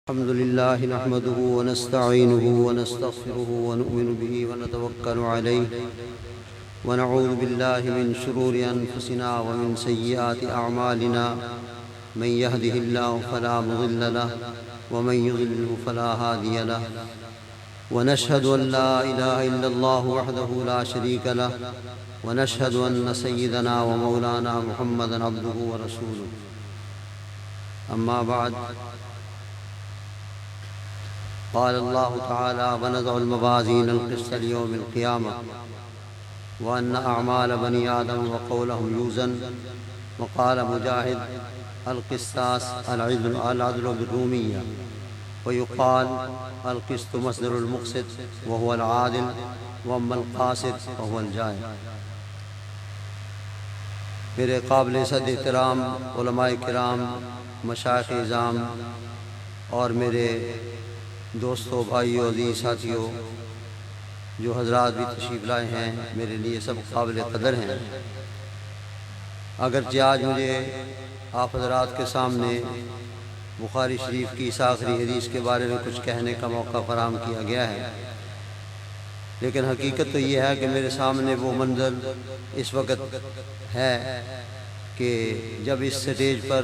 الحمد لله نحمده ونستعينه ونستغفره ونؤمن به ونتوكل عليه ونعوذ بالله من شرور أنفسنا ومن سيئات أعمالنا من يهده الله فلا مضل له ومن يضلل فلا هادي له ونشهد أن لا إله إلا الله وحده لا شريك له ونشهد أن سيدنا ومولانا محمدا عبده ورسوله أما بعد قال الله تعالى ونضع الموازين القسط ليوم القيامة وأن أعمال بني آدم وقولهم يوزن وقال مجاهد القسطاس العدل بالرومية ويقال القسط مصدر المقسط وهو العادل وأما القاسط وهو الجائر۔ میرے قابل صد احترام علماء کرام، مشائخ اعظام اور میرے دوستوں، بھائیوں، عزیز ساتھیوں، جو حضرات بھی تشریف لائے ہیں، میرے لیے سب قابل قدر ہیں۔ اگرچہ آج مجھے آپ حضرات کے سامنے بخاری شریف کی اس آخری حدیث کے بارے میں کچھ کہنے کا موقع فراہم کیا گیا ہے، لیکن حقیقت تو یہ ہے کہ میرے سامنے وہ منظر اس وقت ہے کہ جب اس سٹیج پر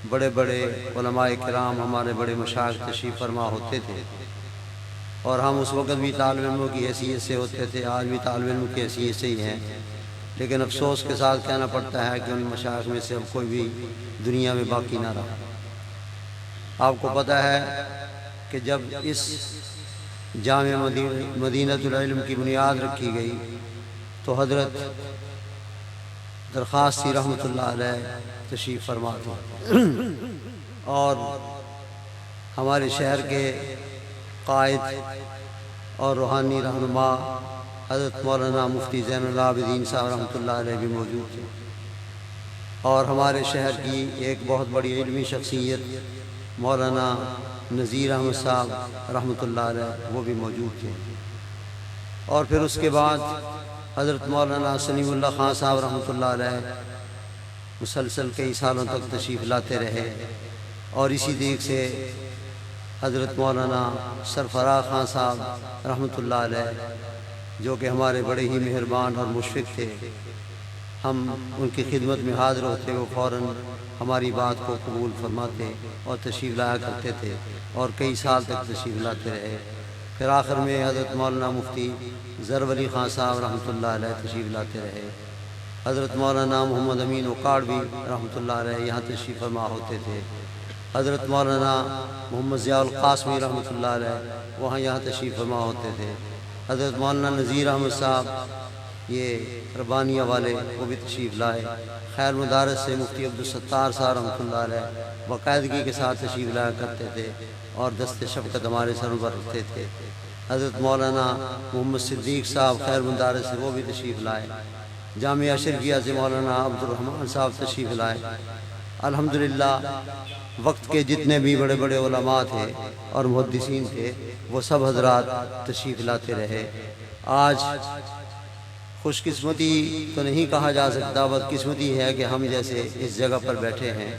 بڑے بڑے علماء کرام، ہمارے بڑے مشائخ تشریف فرما ہوتے تھے، اور ہم اس وقت بھی طالب علموں کی حیثیت سے ہوتے تھے، آج بھی طالب علموں کی حیثیت سے ہی ہیں، لیکن افسوس کے ساتھ کہنا پڑتا ہے کہ ان مشائخ میں سے اب کوئی بھی دنیا میں باقی نہ رہا۔ آپ کو پتہ ہے کہ جب اس جامع مدینۃ العلم کی بنیاد رکھی گئی تو حضرت درخواست رحمۃ اللہ علیہ تشریف فرما تھے، اور ہمارے شہر کے قائد اور روحانی رہنما حضرت مولانا مفتی زین العابدین صاحب رحمۃ اللہ علیہ بھی موجود تھے، اور ہمارے شہر کی ایک بہت بڑی علمی شخصیت مولانا نذیر احمد صاحب رحمۃ اللہ علیہ وہ بھی موجود تھے، اور پھر اس کے بعد حضرت مولانا سلیم اللہ خان صاحب رحمۃ اللہ علیہ مسلسل کئی سالوں تک تشریف لاتے رہے، اور اسی طریقے سے حضرت مولانا سرفراز خان صاحب رحمۃ اللہ علیہ جو کہ ہمارے بڑے ہی مہربان اور مشفق تھے، ہم ان کی خدمت میں حاضر ہوتے وہ فوراً ہماری بات کو قبول فرماتے اور تشریف لایا کرتے تھے، اور کئی سال تک تشریف لاتے رہے۔ پھر آخر میں حضرت مولانا مفتی ظفر علی خان صاحب رحمۃ اللہ علیہ تشریف لاتے رہے، حضرت مولانا محمد امین اوقاڑ بھی رحمۃ اللہ علیہ یہاں تشریف فرما ہوتے تھے، حضرت مولانا محمد ضیاء القاسمی رحمۃ اللہ علیہ یہاں تشریف فرما ہوتے تھے، حضرت مولانا نذیر احمد صاحب یہ ربانیہ والے وہ بھی تشریف لائے، خیر مدارس سے مفتی عبدالستار صاحب رحمۃ اللہ علیہ باقاعدگی کے ساتھ تشریف لایا کرتے تھے اور دست شفقت ہمارے سروں پر رکھتے تھے، حضرت مولانا محمد صدیق صاحب خیر مدارس سے وہ بھی تشریف لائے، جامعہ اشرفیہ سے مولانا عبدالرحمن صاحب تشریف لائے۔ الحمدللہ وقت کے جتنے بھی بڑے بڑے علماء تھے اور محدثین تھے وہ سب حضرات تشریف لاتے رہے۔ آج خوش قسمتی تو نہیں کہا جا سکتا، بدقسمتی ہے کہ ہم جیسے اس جگہ پر بیٹھے ہیں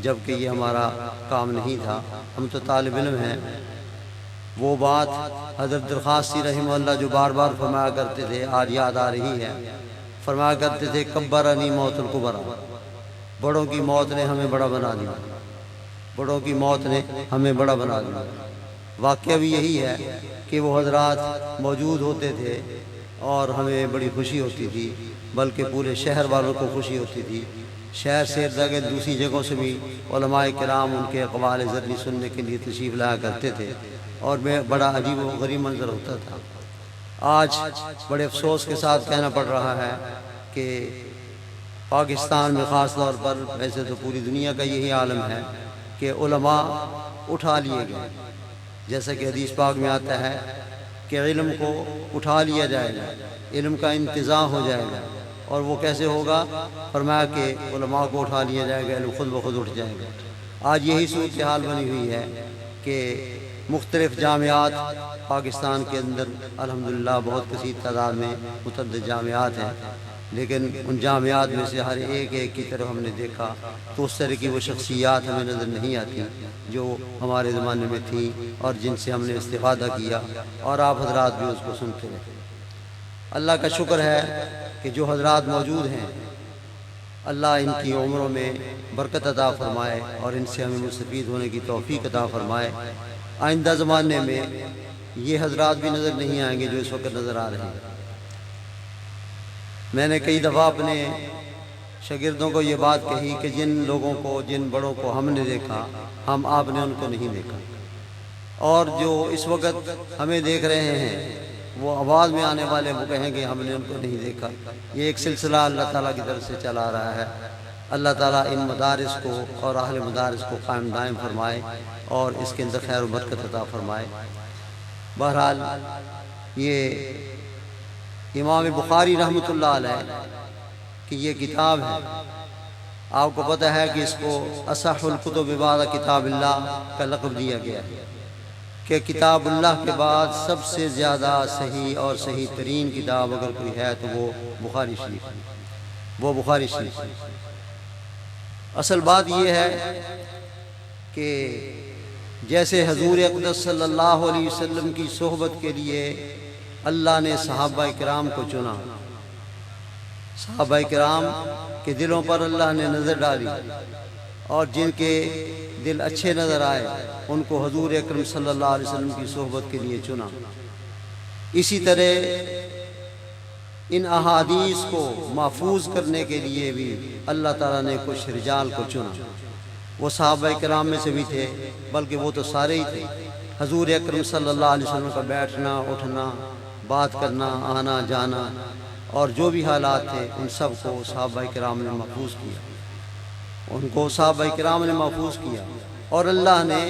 جبکہ یہ ہمارا کام نہیں تھا، ہم تو طالب علم ہیں۔ وہ بات حضرت درخواستی رحمہ اللہ جو بار بار فرمایا کرتے تھے آج یاد آ رہی ہے، فرمایا کرتے تھے کبرنی موت الکبریٰ، بڑوں کی موت نے ہمیں بڑا بنا دیا، بڑوں کی موت نے ہمیں بڑا بنا دیا۔ واقعہ بھی یہی ہے کہ وہ حضرات موجود ہوتے تھے اور ہمیں بڑی خوشی ہوتی تھی، بلکہ پورے شہر والوں کو خوشی ہوتی تھی۔ شہر سے لگے دوسری جگہوں سے بھی علماء کرام ان کے اقوال زرعی سننے کے لیے تشریف لایا کرتے تھے، اور میں بڑا عجیب و غریب منظر ہوتا تھا۔ آج بڑے افسوس کے ساتھ کہنا پڑ رہا ہے کہ پاکستان میں خاص طور پر، ویسے تو پوری دنیا کا یہی عالم ہے کہ علماء اٹھا لیے گئے، جیسا کہ حدیث پاک میں آتا ہے کہ علم کو اٹھا لیا جائے گا، علم کا انتزاع ہو جائے گا، اور وہ کیسے ہوگا؟ فرمایا کہ علماء کو اٹھا لیا جائے گا، علم خود بخود اٹھ جائے گا۔ آج یہی صورتحال بنی ہوئی ہے کہ مختلف جامعات پاکستان کے اندر الحمدللہ بہت کثیر تعداد میں متعدد جامعات ہیں، لیکن ان جامعات میں سے ہر ایک کی طرف ہم نے دیکھا تو اس طرح کی وہ شخصیات ہمیں نظر نہیں آتی جو ہمارے زمانے میں تھیں اور جن سے ہم نے استفادہ کیا، اور آپ حضرات بھی اس کو سنتے رہے۔ اللہ کا شکر ہے کہ جو حضرات موجود ہیں، اللہ ان کی عمروں میں برکت عطا فرمائے اور ان سے ہمیں مستفید ہونے کی توفیق عطا فرمائے۔ آئندہ زمانے میں یہ حضرات بھی نظر نہیں آئیں گے جو اس وقت نظر آ رہے ہیں۔ میں نے کئی دفعہ اپنے شاگردوں کو یہ بات کہی کہ جن لوگوں کو، جن بڑوں کو ہم نے دیکھا، ہم آپ نے ان کو نہیں دیکھا، اور جو اس وقت ہمیں دیکھ رہے ہیں وہ آواز میں آنے والے وہ کہیں گے ہم نے ان کو نہیں دیکھا۔ یہ ایک سلسلہ اللہ تعالیٰ کی طرف سے چلا رہا ہے۔ اللہ تعالیٰ ان مدارس کو اور اہل مدارس کو قائم دائم فرمائے اور اس کے اندر خیر و برکت عطا فرمائے۔ بہرحال یہ امام بخاری رحمۃ اللہ علیہ کی یہ کتاب ہے۔ آپ کو پتہ ہے کہ اس کو اصح الکتب بعد کتاب اللہ کا لقب دیا گیا ہے کہ کتاب اللہ کے بعد سب سے زیادہ صحیح اور صحیح ترین کتاب اگر کوئی ہے تو وہ بخاری شریف ہے، وہ بخاری شریف ہے۔ اصل بات یہ ہے کہ جیسے حضور اقدس صلی اللہ علیہ وسلم کی صحبت کے لیے اللہ نے صحابہ کرام کو چنا، صحابہ کرام کے دلوں پر اللہ نے نظر ڈالی اور جن کے دل اچھے نظر آئے ان کو حضور اکرم صلی اللہ علیہ وسلم کی صحبت کے لیے چنا۔ اسی طرح ان احادیث کو محفوظ کرنے کے لیے بھی اللہ تعالیٰ نے کچھ رجال کو چنا۔ وہ صحابہ کرام میں سے بھی تھے، بلکہ وہ تو سارے ہی تھے۔ حضور اکرم صلی اللہ علیہ وسلم کا بیٹھنا، اٹھنا، بات کرنا، آنا جانا اور جو بھی حالات تھے ان سب کو صحابہ کرام نے محفوظ کیا، ان کو صحابہ کرام نے محفوظ کیا، اور اللہ نے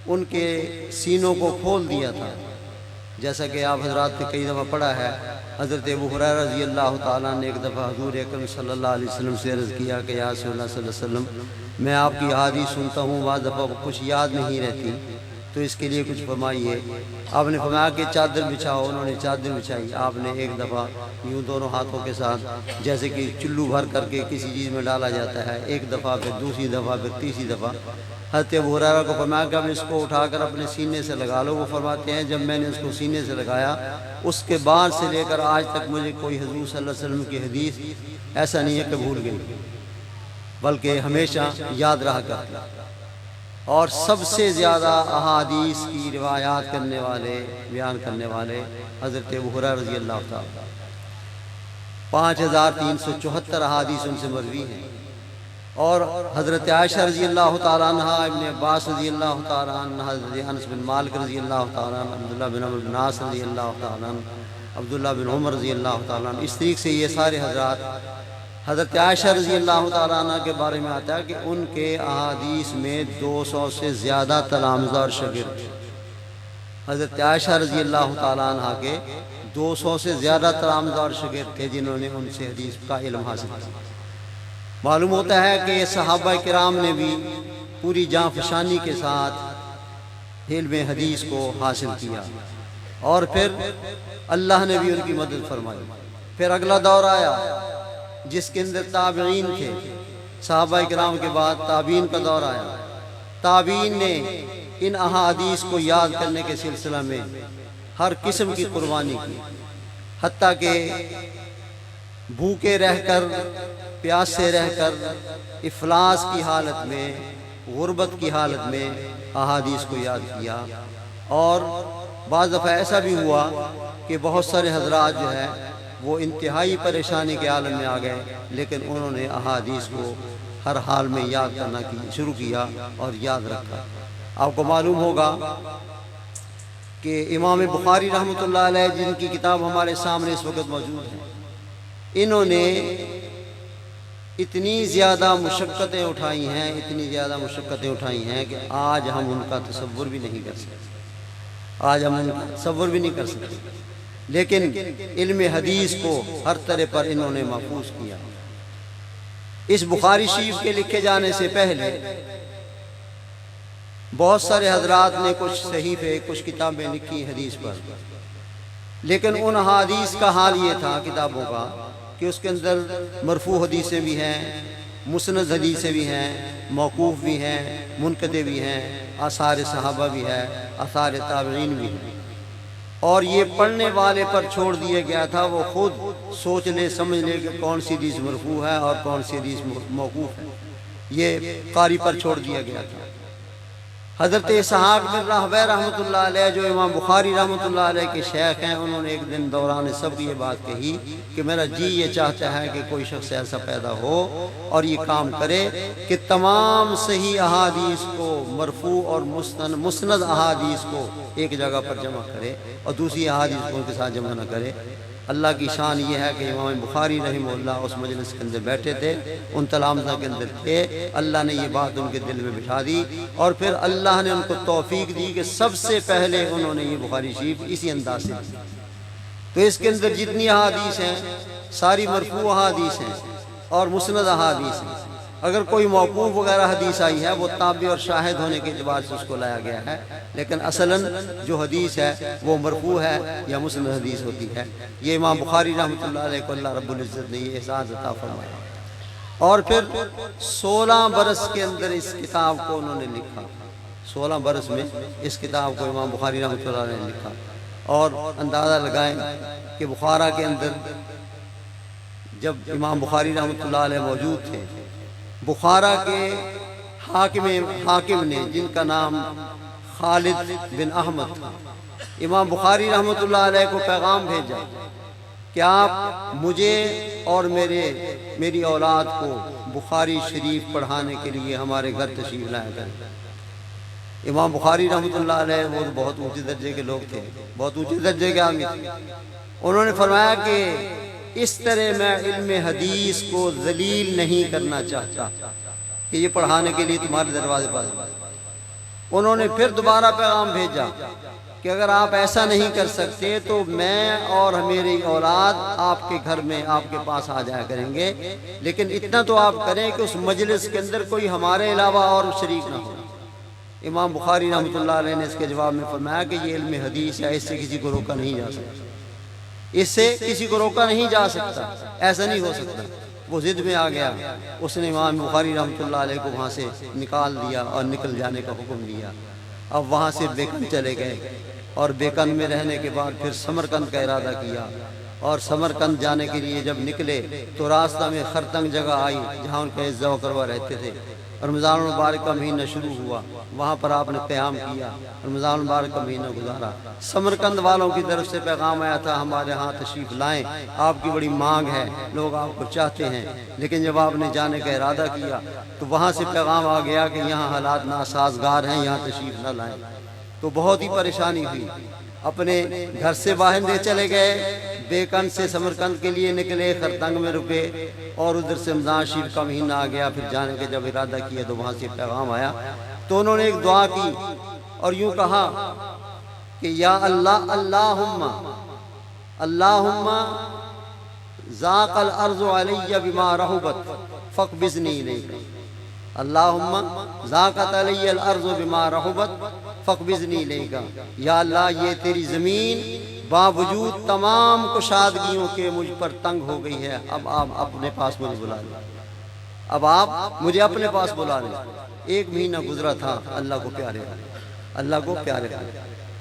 ان کے سینوں کو کھول دیا تھا۔ جیسا کہ آپ حضرات نے کئی دفعہ پڑھا ہے، حضرت ابو ہریرہ رضی اللہ تعالیٰ نے ایک دفعہ حضور اکرم صلی اللہ علیہ وسلم سے عرض کیا کہ یا رسول اللہ صلی اللہ علیہ وسلم میں آپ کی احادیث سنتا ہوں، بعض دفعہ کچھ یاد نہیں رہتی، تو اس کے لیے کچھ فرمائیے۔ آپ نے فرمایا کہ چادر بچھاؤ، انہوں نے چادر بچھائی۔ آپ نے ایک دفعہ یوں دونوں ہاتھوں کے ساتھ جیسے کہ چلو بھر کر کے کسی چیز میں ڈالا جاتا ہے، ایک دفعہ، پھر دوسری دفعہ، پھر تیسری دفعہ۔ حضرت ابو ہریرہ کو فرمایا کہ اب اس کو اٹھا کر اپنے سینے سے لگا لو۔ وہ فرماتے ہیں جب میں نے اس کو سینے سے لگایا، اس کے بعد سے لے کر آج تک مجھے کوئی حضور صلی اللہ علیہ وسلم کی حدیث ایسا نہیں ہے کہ بھول گئی، بلکہ ہمیشہ یاد رہا کرتی۔ اور سب سے زیادہ احادیث کی روایات کرنے والے، بیان کرنے والے حضرت ابو ہریرہ رضی اللہ تعالیٰ، 5374 احادیث ان سے مروی ہیں۔ اور حضرت عائشہ رضی اللہ تعالیٰ عنہ، ابن عباس رضی اللہ تعالیٰ عنہ، حضرت انس بن مالک رضی اللہ تعالیٰ عنہ، عبداللہ بن عمرو بن عاص رضی اللہ تعالیٰ عنہ، عبداللہ بن عمر رضی اللہ تعالیٰ عنہ، اس طریقے سے یہ سارے حضرات۔ حضرت عائشہ رضی اللہ تعالیٰ عنہ کے بارے میں آتا ہے کہ ان کے احادیث میں 200 سے زیادہ تلامذہ اور شاگرد۔ حضرت عائشہ رضی اللہ تعالیٰ عنہ کے 200 سے زیادہ تلامذہ اور شاگرد تھے جنہوں نے ان سے حدیث کا علم حاصل کیا۔ معلوم ہوتا ہے کہ صحابہ کرام نے بھی پوری جاں فشانی کے ساتھ علم حدیث کو حاصل کیا، اور پھر اللہ نے بھی ان کی مدد فرمائی۔ پھر اگلا دور آیا جس کے اندر تابعین تھے، صحابہ کرام کے بعد تابعین کا دور آیا۔ تابعین نے ان احادیث کو یاد کرنے کے سلسلہ میں ہر قسم کی قربانی کی، حتیٰ کہ بھوکے رہ کر، پیاسے رہ کر، افلاس کی حالت میں، غربت کی حالت میں احادیث کو یاد کیا۔ اور بعض دفعہ ایسا بھی ہوا کہ بہت سارے حضرات جو ہے وہ انتہائی پریشانی کے عالم میں آ گئے، لیکن انہوں نے احادیث کو ہر حال میں یاد کرنا شروع کیا اور یاد رکھا۔ آپ کو معلوم ہوگا کہ امام بخاری رحمۃ اللہ علیہ جن کی کتاب ہمارے سامنے اس وقت موجود ہے، انہوں نے اتنی زیادہ مشقتیں اٹھائی ہیں، اتنی زیادہ مشقتیں اٹھائی ہیں کہ آج ہم ان کا تصور بھی نہیں کر سکتے، آج ہم ان کا تصور بھی نہیں کر سکتے، لیکن علم حدیث کو ہر طرح پر انہوں نے محفوظ کیا۔ اس بخاری شریف کے لکھے جانے سے پہلے بہت سارے حضرات نے کچھ صحیفے، کچھ کتابیں لکھی حدیث پر، لیکن ان حدیث کا حال یہ تھا کتابوں کا کہ اس کے اندر مرفوع حدیثیں بھی ہیں، مسند حدیثیں بھی ہیں، موقوف بھی ہیں، منقطع بھی ہیں، آثار صحابہ بھی ہے، آثار تابعین بھی ہیں، اور یہ پڑھنے والے پر چھوڑ دیا گیا تھا وہ خود سوچ لے سمجھ لے کہ کون سی حدیث مرفوع ہے اور کون سی حدیث موقوف ہے، یہ قاری پر چھوڑ دیا گیا تھا۔ حضرت اسحاق بن راہویہ رحمۃ اللہ علیہ جو امام بخاری رحمۃ اللہ علیہ کے شیخ ہیں، انہوں نے ایک دن دوران سب یہ بات کہی کہ میرا جی یہ چاہتا ہے کہ کوئی شخص ایسا پیدا ہو اور یہ کام کرے کہ تمام صحیح احادیث کو، مرفوع اور مسند احادیث کو ایک جگہ پر جمع کرے اور دوسری احادیث کو ان کے ساتھ جمع نہ کرے۔ اللہ کی شان یہ ہے کہ امام بخاری رحمہ اللہ اس مجلس کے اندر بیٹھے تھے، ان تلامذہ کے اندر تھے، اللہ نے یہ بات ان کے دل میں بٹھا دی اور پھر اللہ نے ان کو توفیق دی کہ سب سے پہلے انہوں نے یہ بخاری شریف اسی انداز سے دی۔ تو اس کے اندر جتنی احادیث ہیں ساری مرفوع احادیث ہیں اور مسند احادیث ہیں۔ اگر کوئی موقوف وغیرہ حدیث آئی ہے وہ تابع اور شاہد ہونے کے اعتبار سے اس کو لایا گیا ہے، لیکن اصلاً جو حدیث ہے وہ مرفوع ہے یا مسند حدیث ہوتی ہے۔ یہ امام بخاری رحمۃ اللہ علیہ کو اللہ رب العزت نے یہ احساس عطا فرمایا، اور پھر 16 برس کے اندر اس کتاب کو انہوں نے لکھا۔ 16 برس میں اس کتاب کو امام بخاری رحمۃ اللہ علیہ نے لکھا، اور اندازہ لگائیں کہ بخارا کے اندر جب امام بخاری رحمۃ اللہ علیہ موجود تھے، بخارا کے حاکم نے جن کا نام خالد بن احمد تھا، امام بخاری رحمۃ اللہ علیہ کو پیغام بھیجا کہ آپ مجھے اور میری اولاد کو بخاری شریف پڑھانے کے لیے ہمارے گھر تشریف لایا کریں۔ امام بخاری رحمۃ اللہ علیہ وہ بہت اونچے درجے کے لوگ تھے، بہت اونچے درجے کے آدمی تھے۔ انہوں نے فرمایا کہ اس طرح میں علم حدیث کو ذلیل نہیں کرنا چاہتا کہ یہ پڑھانے کے لیے تمہارے دروازے پر۔ انہوں نے پھر دوبارہ پیغام بھیجا کہ اگر آپ ایسا نہیں کر سکتے تو میں اور میری اولاد آپ کے گھر میں آپ کے پاس آ جایا کریں گے، لیکن اتنا تو آپ کریں کہ اس مجلس کے اندر کوئی ہمارے علاوہ اور شریک نہ ہو۔ امام بخاری رحمۃ اللہ علیہ نے اس کے جواب میں فرمایا کہ یہ علم حدیث ہے، اس سے کسی کو روکا نہیں جا سکتا، اس سے کسی کو روکا نہیں جا سکتا، ایسا نہیں ہو سکتا۔ وہ ضد میں آ گیا، اس نے امام بخاری رحمۃ اللہ علیہ کو وہاں سے نکال دیا اور نکل جانے کا حکم دیا۔ اب وہاں سے بیکن چلے گئے، اور بیکن میں رہنے کے بعد پھر سمرقند کا ارادہ کیا، اور سمرقند جانے کے لیے جب نکلے تو راستہ میں خرتنگ جگہ آئی جہاں ان کے عزہ و کروا رہتے تھے۔ رمضان المبارک کا مہینہ شروع ہوا، وہاں پر آپ نے قیام کیا، رمضان المبارک کا مہینہ گزارا۔ سمرقند والوں کی طرف سے پیغام آیا تھا ہمارے ہاں تشریف لائیں، آپ کی بڑی مانگ ہے، لوگ آپ کو چاہتے ہیں، لیکن جب آپ نے جانے کا ارادہ کیا تو وہاں سے پیغام آ گیا کہ یہاں حالات ناسازگار ہیں، یہاں تشریف نہ لائیں۔ تو بہت ہی پریشانی ہوئی، اپنے گھر سے باہر چلے گئے، بیکن سے سمرقند کے لیے نکلے، خرتنگ میں رکے، اور ادھر سے رمضان شریف کا مہینہ آ گیا۔ پھر جانے کے جب ارادہ کیا تو وہاں سے پیغام آیا، تو انہوں نے ایک دعا کی اور یوں کہا کہ یا اللہ اللہم ذاق الارض علی بما رحبت فاقبضنی الیک، اللہم ذاقت علی الارض بما رحبت فاقبضنی الیک۔ یا اللہ یہ تیری زمین باوجود تمام کشادگیوں کے مجھ پر تنگ ہو گئی ہے، اب آپ اپنے پاس مجھے بلا لیں، اب آپ مجھے اپنے پاس بلا لیں۔ ایک مہینہ گزرا تھا، اللہ کو پیارے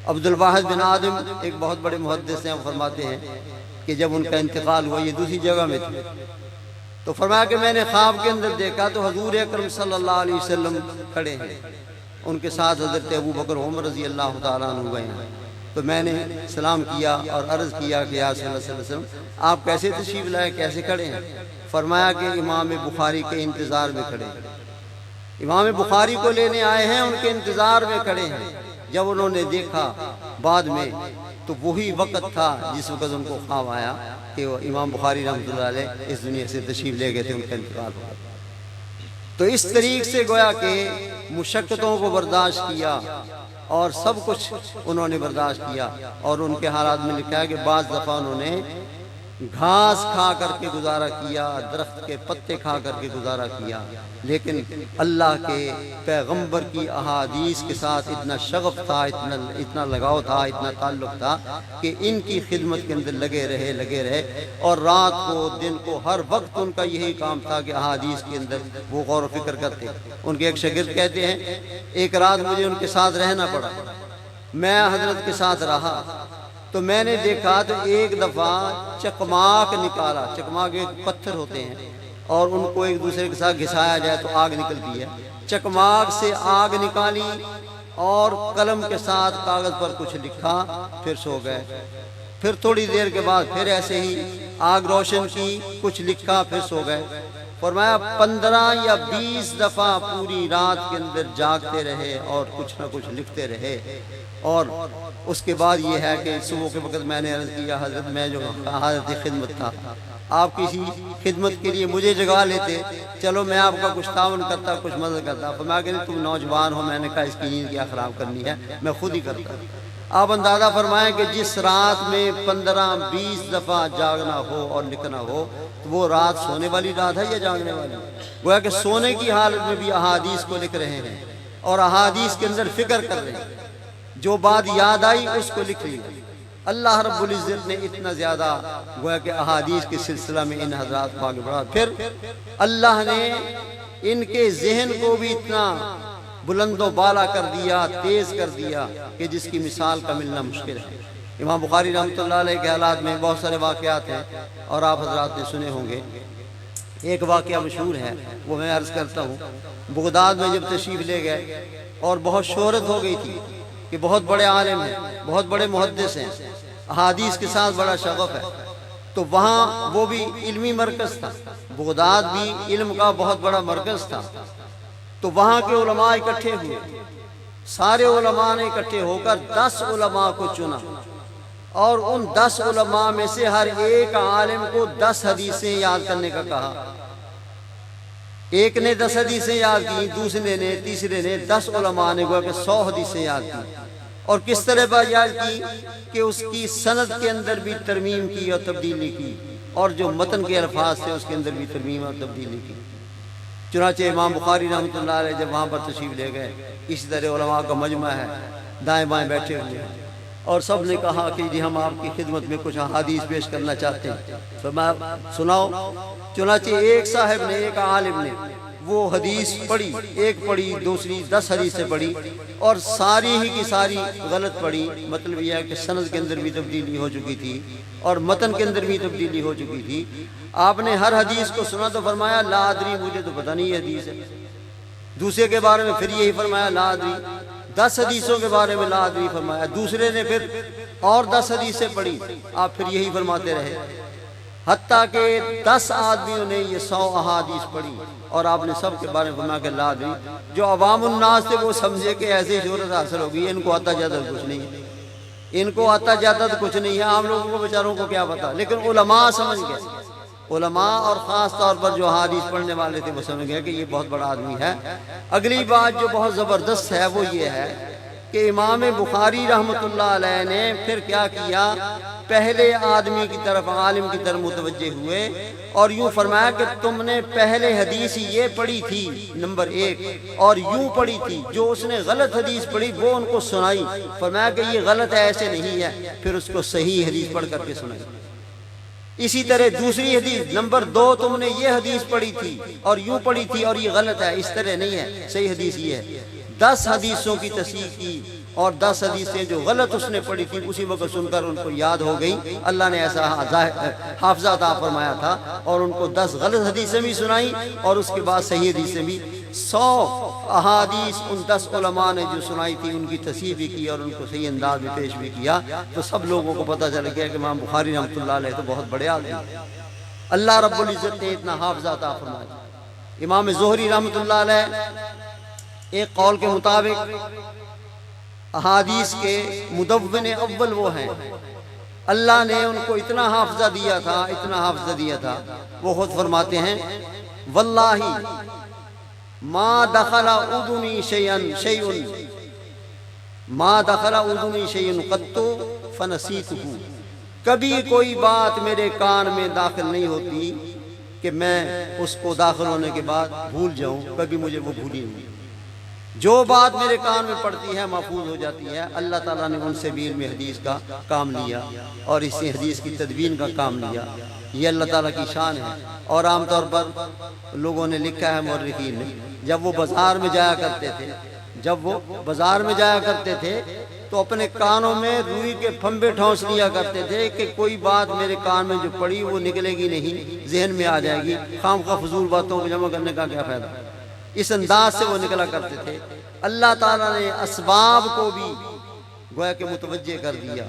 عبد الواحد بن آدم ایک بہت بڑے محدث ہیں، وہ فرماتے ہیں کہ جب ان کا انتقال ہوا، یہ دوسری جگہ میں تھے، تو فرمایا کہ میں نے خواب کے اندر دیکھا تو حضور اکرم صلی اللہ علیہ وسلم کھڑے ہیں، ان کے ساتھ حضرت ابو بکر عمر رضی اللہ تعالیٰ عنہ گئے ہیں۔ تو میں نے سلام کیا اور عرض کیا کہ یا صلی اللہ علیہ وسلم آپ کیسے تشریف لائے، کیسے کھڑے ہیں؟ فرمایا کہ امام بخاری کے انتظار میں کھڑے ہیں، امام بخاری کو لینے آئے ہیں، ان کے انتظار میں کھڑے ہیں۔ جب انہوں نے دیکھا بعد میں تو وہی وقت تھا جس وقت ان کو خواب آیا کہ وہ امام بخاری رحمۃ اللہ علیہ اس دنیا سے تشریف لے گئے تھے، ان کا انتقال ہوا۔ تو اس طریق سے گویا کہ مشقتوں کو برداشت کیا اور سب کچھ انہوں نے برداشت کیا، اور ان کے حالات میں لکھا ہے کہ بعض دفعہ انہوں نے گھاس کھا کر کے گزارا کیا، درخت کے پتے کھا کر کے گزارا کیا، لیکن اللہ کے پیغمبر کی احادیث کے ساتھ اتنا شغف تھا، اتنا لگاؤ تھا، اتنا تعلق تھا کہ ان کی خدمت کے اندر لگے رہے اور رات کو دن کو ہر وقت ان کا یہی کام تھا کہ احادیث کے اندر وہ غور و فکر کرتے۔ ان کے ایک شاگرد کہتے ہیں ایک رات مجھے ان کے ساتھ رہنا پڑا، میں حضرت کے ساتھ رہا تو میں نے دیکھا تو ایک دفعہ چکماک نکالا، چکماک ایک پتھر ہوتے ہیں اور ان کو ایک دوسرے کے ساتھ گھسایا جائے تو آگ نکلتی ہے، چکماک سے آگ نکالی اور قلم کے ساتھ کاغذ پر کچھ لکھا، پھر سو گئے۔ پھر تھوڑی دیر کے بعد پھر ایسے ہی آگ روشن کی، کچھ لکھا، پھر سو گئے۔ فرمایا 15 یا 20 دفعہ پوری رات کے اندر جاگتے رہے اور کچھ نہ کچھ لکھتے رہے۔ اور اس کے بعد یہ ہے کہ صبح کے وقت میں نے عرض کیا حضرت میں جو حالت خدمت تھا، آپ کسی خدمت کے لیے مجھے جگا لیتے، چلو میں آپ کا کچھ تعاون کرتا، کچھ مدد کرتا۔ فرمایا کہ تم نوجوان ہو، میں نے کہا اس کی نیند کیا خراب کرنی ہے، میں خود ہی کرتا۔ آپ اندازہ فرمائیں کہ جس رات میں 15-20 دفعہ جاگنا ہو اور لکھنا ہو تو وہ رات سونے والی رات ہے یا جاگنے والی؟ گویا کہ سونے کی حالت میں بھی احادیث کو لکھ رہے ہیں اور احادیث کے اندر فکر کر رہے ہیں، جو بات یاد آئی اس کو لکھ لیا۔ اللہ رب العزت نے اتنا زیادہ گویا کہ احادیث کے سلسلہ میں ان حضرات کو آگے بڑھا، پھر اللہ نے ان کے ذہن کو بھی اتنا بلند و بالا کر دیا، تیز کر دیا کہ جس کی مثال کا ملنا مشکل ہے۔ امام بخاری رحمۃ اللہ علیہ کے حالات میں بہت سارے واقعات ہیں اور آپ حضرات نے سنے ہوں گے۔ ایک واقعہ مشہور ہے، وہ میں عرض کرتا ہوں۔ بغداد میں جب تشریف لے گئے اور بہت شہرت ہو گئی تھی کہ بہت بڑے عالم ہیں، بہت بڑے محدث ہیں، احادیث کے ساتھ بڑا شغف ہے، تو وہاں وہ بھی علمی مرکز تھا، بغداد بھی علم کا بہت بڑا مرکز تھا۔ تو وہاں کے علماء اکٹھے ہوئے، سارے علماء نے اکٹھے ہو کر 10 علماء کو چنا اور ان 10 علماء میں سے ہر ایک عالم کو 10 حدیثیں یاد کرنے کا کہا۔ ایک نے 10 حدیثیں یاد کی، دوسرے نے، تیسرے نے، 10 علماء نے گویا کہ 100 حدیثیں یاد کی۔ اور کس طرح یاد کی کہ اس کی سند کے اندر بھی ترمیم کی اور تبدیلی کی، اور جو متن کے الفاظ تھے اس کے اندر بھی ترمیم اور تبدیلی کی۔ چنانچہ امام بخاری رحمۃ اللہ علیہ جب وہاں پر تشریف لے گئے، اسی طرح علماء کا مجمع ہے، دائیں بائیں بیٹھے ہوئے ہیں، اور سب نے کہا کہ جی ہم آپ کی خدمت میں کچھ حدیث پیش کرنا چاہتے ہیں، فرمایا سناؤ۔ چنانچہ ایک صاحب نے، ایک عالم نے وہ حدیث پڑھی، ایک پڑھی، دوسری 10 حدیثیں پڑھی اور ساری ہی کی ساری غلط پڑھی۔ مطلب یہ ہے کہ سند کے اندر بھی تبدیلی ہو چکی تھی اور متن کے اندر بھی تبدیلی ہو چکی تھی۔ آپ نے ہر حدیث کو سنا تو فرمایا لا ادری، مجھے تو پتہ نہیں یہ حدیث ہے۔ دوسرے کے بارے میں پھر یہی فرمایا لا ادری۔ 10 حدیثوں کے بارے میں لا ادری فرمایا، دوسرے نے پھر اور 10 حدیثیں پڑھی، آپ پھر یہی فرماتے رہے، حتیٰ کہ 10 آدمیوں نے یہ 100 احادیث پڑھی اور آپ نے سب کے بارے میں فرمایا کہ لا ادری۔ جو عوام الناس تھے وہ سمجھے کہ ایسی شہرت حاصل ہوگی، ان کو آتا جاتا کچھ نہیں ہے، ان کو آتا جاتا تو کچھ نہیں ہے، عام لوگوں کو بیچاروں کو کیا پتا۔ لیکن علماء سمجھ گئے، علماء اور خاص طور پر جو حدیث پڑھنے والے تھے وہ سمجھ گئے کہ یہ بہت بڑا آدمی ہے۔ اگلی بات جو بہت زبردست ہے وہ یہ ہے کہ امام بخاری رحمۃ اللہ علیہ نے پھر کیا کیا، پہلے آدمی کی طرف، عالم کی طرف متوجہ ہوئے اور یوں فرمایا کہ تم نے پہلے حدیث یہ پڑھی تھی نمبر 1 اور یوں پڑھی تھی، جو اس نے غلط حدیث پڑھی وہ ان کو سنائی، فرمایا کہ یہ غلط ہے، ایسے نہیں ہے، پھر اس کو صحیح حدیث پڑھ کر کے سنائی۔ اسی طرح دوسری حدیث نمبر 2 تم نے یہ حدیث پڑھی تھی اور یوں پڑھی تھی اور یہ غلط ہے، اس طرح نہیں ہے، صحیح حدیث یہ ہے۔ 10 حدیثوں کی تصحیح کی اور 10 حدیثیں جو غلط اس نے پڑھی تھی اسی وقت سن کر ان کو یاد ہو گئی۔ اللہ نے ایسا حافظہ عطا فرمایا تھا اور ان کو 10 غلط حدیثیں بھی سنائی اور اس کے بعد صحیح حدیثیں بھی۔ 100 احادیث ان 10 علماء نے جو سنائی تھی ان کی تصحیح بھی کی اور ان کو صحیح انداز میں پیش بھی کیا، تو سب لوگوں کو پتہ چل گیا کہ امام بخاری رحمۃ اللہ علیہ تو بہت بڑے آدمی ہیں۔ اللہ رب العزت نے اتنا حافظہ عطا فرمایا۔ امام زہری رحمۃ اللہ علیہ ایک قول کے مطابق احادیث کے مدون اول وہ ہیں، اللہ نے ان کو اتنا حافظہ دیا تھا، اتنا حافظہ دیا تھا، وہ خود فرماتے ہیں واللہ ما دخل اذنی شیء ما دخل اذنی شیء قط فنسیتہ، کبھی کوئی بات میرے کان میں داخل نہیں ہوتی کہ میں اس کو داخل ہونے کے بعد بھول جاؤں، کبھی مجھے وہ بھولی نہیں۔ جو بات میرے کان میں پڑتی ہے محفوظ ہو جاتی ہے۔ اللہ تعالیٰ نے ان سے بھی علم حدیث کا کام لیا اور اس حدیث کی تدوین کا کام لیا۔ یہ اللہ تعالیٰ کی شان ہے۔ اور عام طور پر لوگوں نے لکھا ہے، مورخین نے، جب وہ بازار میں جایا کرتے تھے تو اپنے کانوں میں روئی کے پھمبے ٹھونس لیا کرتے تھے کہ کوئی بات میرے کان میں جو پڑی وہ نکلے گی نہیں، ذہن میں آ جائے گی، خام خواہ فضول باتوں کو جمع کرنے کا کیا فائدہ۔ اس انداز سے وہ نکلا کرتے تھے۔ اللہ تعالیٰ نے اسباب کو بھی گویا کہ متوجہ کر دیا،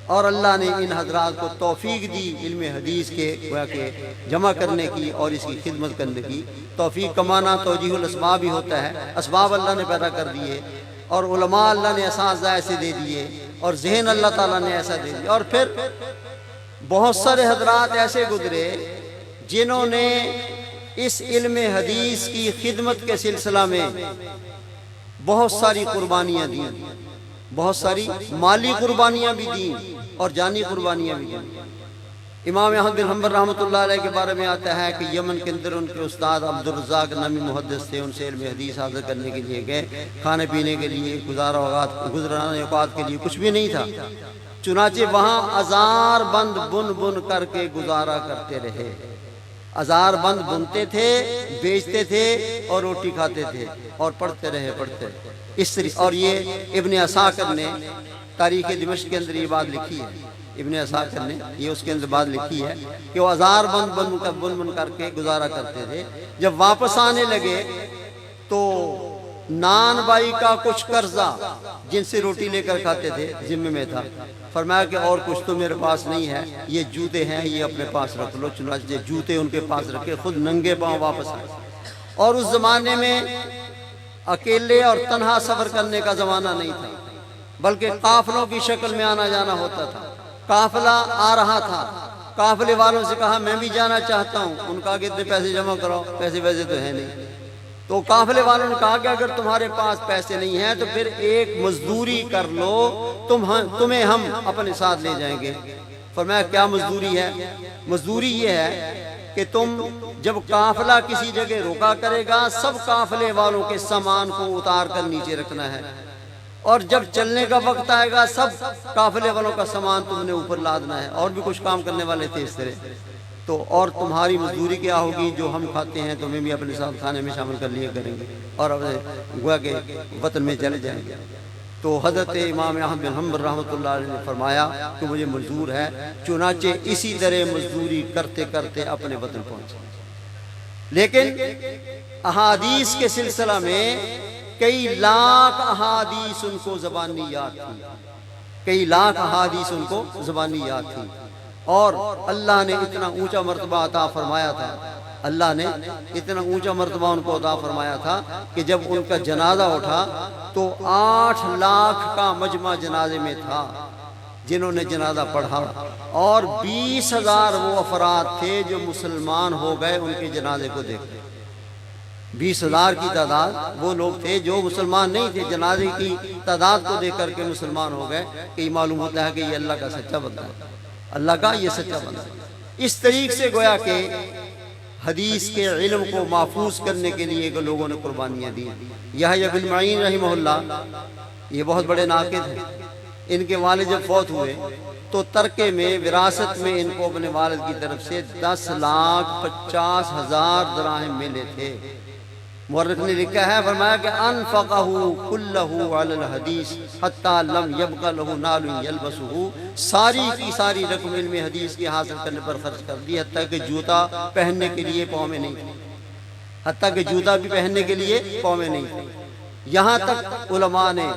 اور اللہ نے ان حضرات کو توفیق دی علم حدیث کے گویا کہ جمع کرنے کی اور اس کی خدمت کرنے کی۔ توفیق کا معنی توجیہ الاسباب ہی ہوتا ہے۔ اسباب اللہ نے پیدا کر دیے، اور علماء اللہ نے اساتذہ ایسے دے دیے، اور ذہن اللہ تعالیٰ نے ایسا دے دیا۔ اور پھر بہت سارے حضرات ایسے گزرے جنہوں نے اس علم حدیث کی خدمت کے سلسلہ میں بہت ساری قربانیاں دیں، بہت ساری مالی قربانیاں بھی دیں اور جانی قربانیاں بھی دیں۔ امام احمد بن حنبل رحمۃ اللہ علیہ کے بارے میں آتا ہے کہ یمن کے اندر ان کے استاد عبدالرزاق نامی محدث تھے، ان سے علم حدیث حاصل کرنے کے لیے گئے۔ کھانے پینے کے لیے، گزرانے اوقات کے لیے کچھ بھی نہیں تھا، چنانچہ وہاں ازار بند بن کر کے گزارا کرتے رہے۔ ازار بند بنتے تھے، بیچتے تھے اور روٹی کھاتے تھے، اور پڑھتے رہے۔ اس طرح، اور یہ ابن عساکر نے تاریخ دمشق کے اندر یہ بات لکھی ہے، ابن عساکر نے یہ اس کے اندر بات لکھی ہے کہ وہ ازار بن کر کے گزارا کرتے تھے۔ جب واپس آنے لگے تو نان بائی کا کچھ قرضہ جن سے روٹی لے کر کھاتے تھے ذمہ میں تھا۔ فرمایا کہ اور کچھ تو میرے پاس نہیں ہے، یہ جوتے ہیں، یہ اپنے پاس رکھ لو۔ چنانچہ جوتے ان کے پاس رکھے، خود ننگے پاؤں واپس آئے۔ اور اس زمانے میں اکیلے اور تنہا سفر کرنے کا زمانہ نہیں تھا، بلکہ قافلوں کی شکل میں آنا جانا ہوتا تھا۔ قافلہ آ رہا تھا، قافلے والوں سے کہا میں بھی جانا چاہتا ہوں۔ ان کا کہ اتنے پیسے جمع کرو، پیسے ویسے تو ہے نہیں۔ تو قافلے والوں نے کہا کہ اگر تمہارے پاس پیسے نہیں ہیں تو پھر ایک مزدوری کر لو، تمہیں ہم اپنے ساتھ لے جائیں گے۔ فرمایا کیا مزدوری ہے؟ مزدوری یہ ہے کہ تم جب قافلہ کسی جگہ روکا کرے گا، سب قافلے والوں کے سامان کو اتار کر نیچے رکھنا ہے، اور جب چلنے کا وقت آئے گا سب قافلے والوں کا سامان تم نے اوپر لادنا ہے۔ اور بھی کچھ کام کرنے والے تھے اس طرح۔ تو اور تمہاری مزدوری کیا ہوگی؟ جو ہم کھاتے ہیں تمہیں بھی اپنے ساتھ کھانے میں شامل کر لیا کریں گے، اور گویا کہ وطن میں چلے جائیں گے۔ تو حضرت امام احمد بن حنبل رحمۃ اللہ علیہ نے فرمایا کہ مجھے منظور ہے۔ چنانچہ اسی طرح مزدوری کرتے کرتے اپنے وطن پہنچے۔ لیکن احادیث کے سلسلہ میں کئی لاکھ احادیث ان کو زبانی یاد تھی، کئی لاکھ احادیث ان کو زبانی یاد تھی۔ اور اللہ نے اتنا اونچا مرتبہ عطا فرمایا تھا، اللہ نے اتنا اونچا مرتبہ ان کو عطا فرمایا تھا کہ جب ان کا جنازہ اٹھا تو 8 لاکھ کا مجمع جنازے میں تھا جنہوں نے جنازہ پڑھا، اور 20,000 وہ افراد تھے جو مسلمان ہو گئے ان کے جنازے کو دیکھ کر۔ 20,000 کی تعداد وہ لوگ تھے جو مسلمان نہیں تھے، جنازے کی تعداد کو دیکھ کر کے مسلمان ہو گئے۔ کہ یہ معلوم ہوتا ہے کہ یہ اللہ کا سچا بندہ ہے، اللہ کا یہ سچا بندہ ہے۔ اس طریقے سے گویا کہ حدیث کے علم کو محفوظ کرنے کے لیے لوگوں نے قربانیاں دی۔ یحییٰ بن معین رحمہ اللہ یہ بہت بڑے ناقد ہیں۔ ان کے والد جب فوت ہوئے تو ترکے میں، وراثت میں ان کو اپنے والد کی طرف سے 10,50,000 دراہم ملے تھے۔ مورخ نے لکھا ہے، فرمایا کہ انفقہ کلہ علی الحدیث حتی لم یبق لہ نال یلبسہ، ساری کی ساری رقم علم حدیث کے حاصل کرنے پر خرچ کر دی، حتیٰ کہ جوتا پہننے کے لیے پاؤں میں نہیں تھا، حتیٰ کہ جوتا بھی پہننے کے لیے پاؤں میں نہیں تھا۔ یہاں تک علماء نے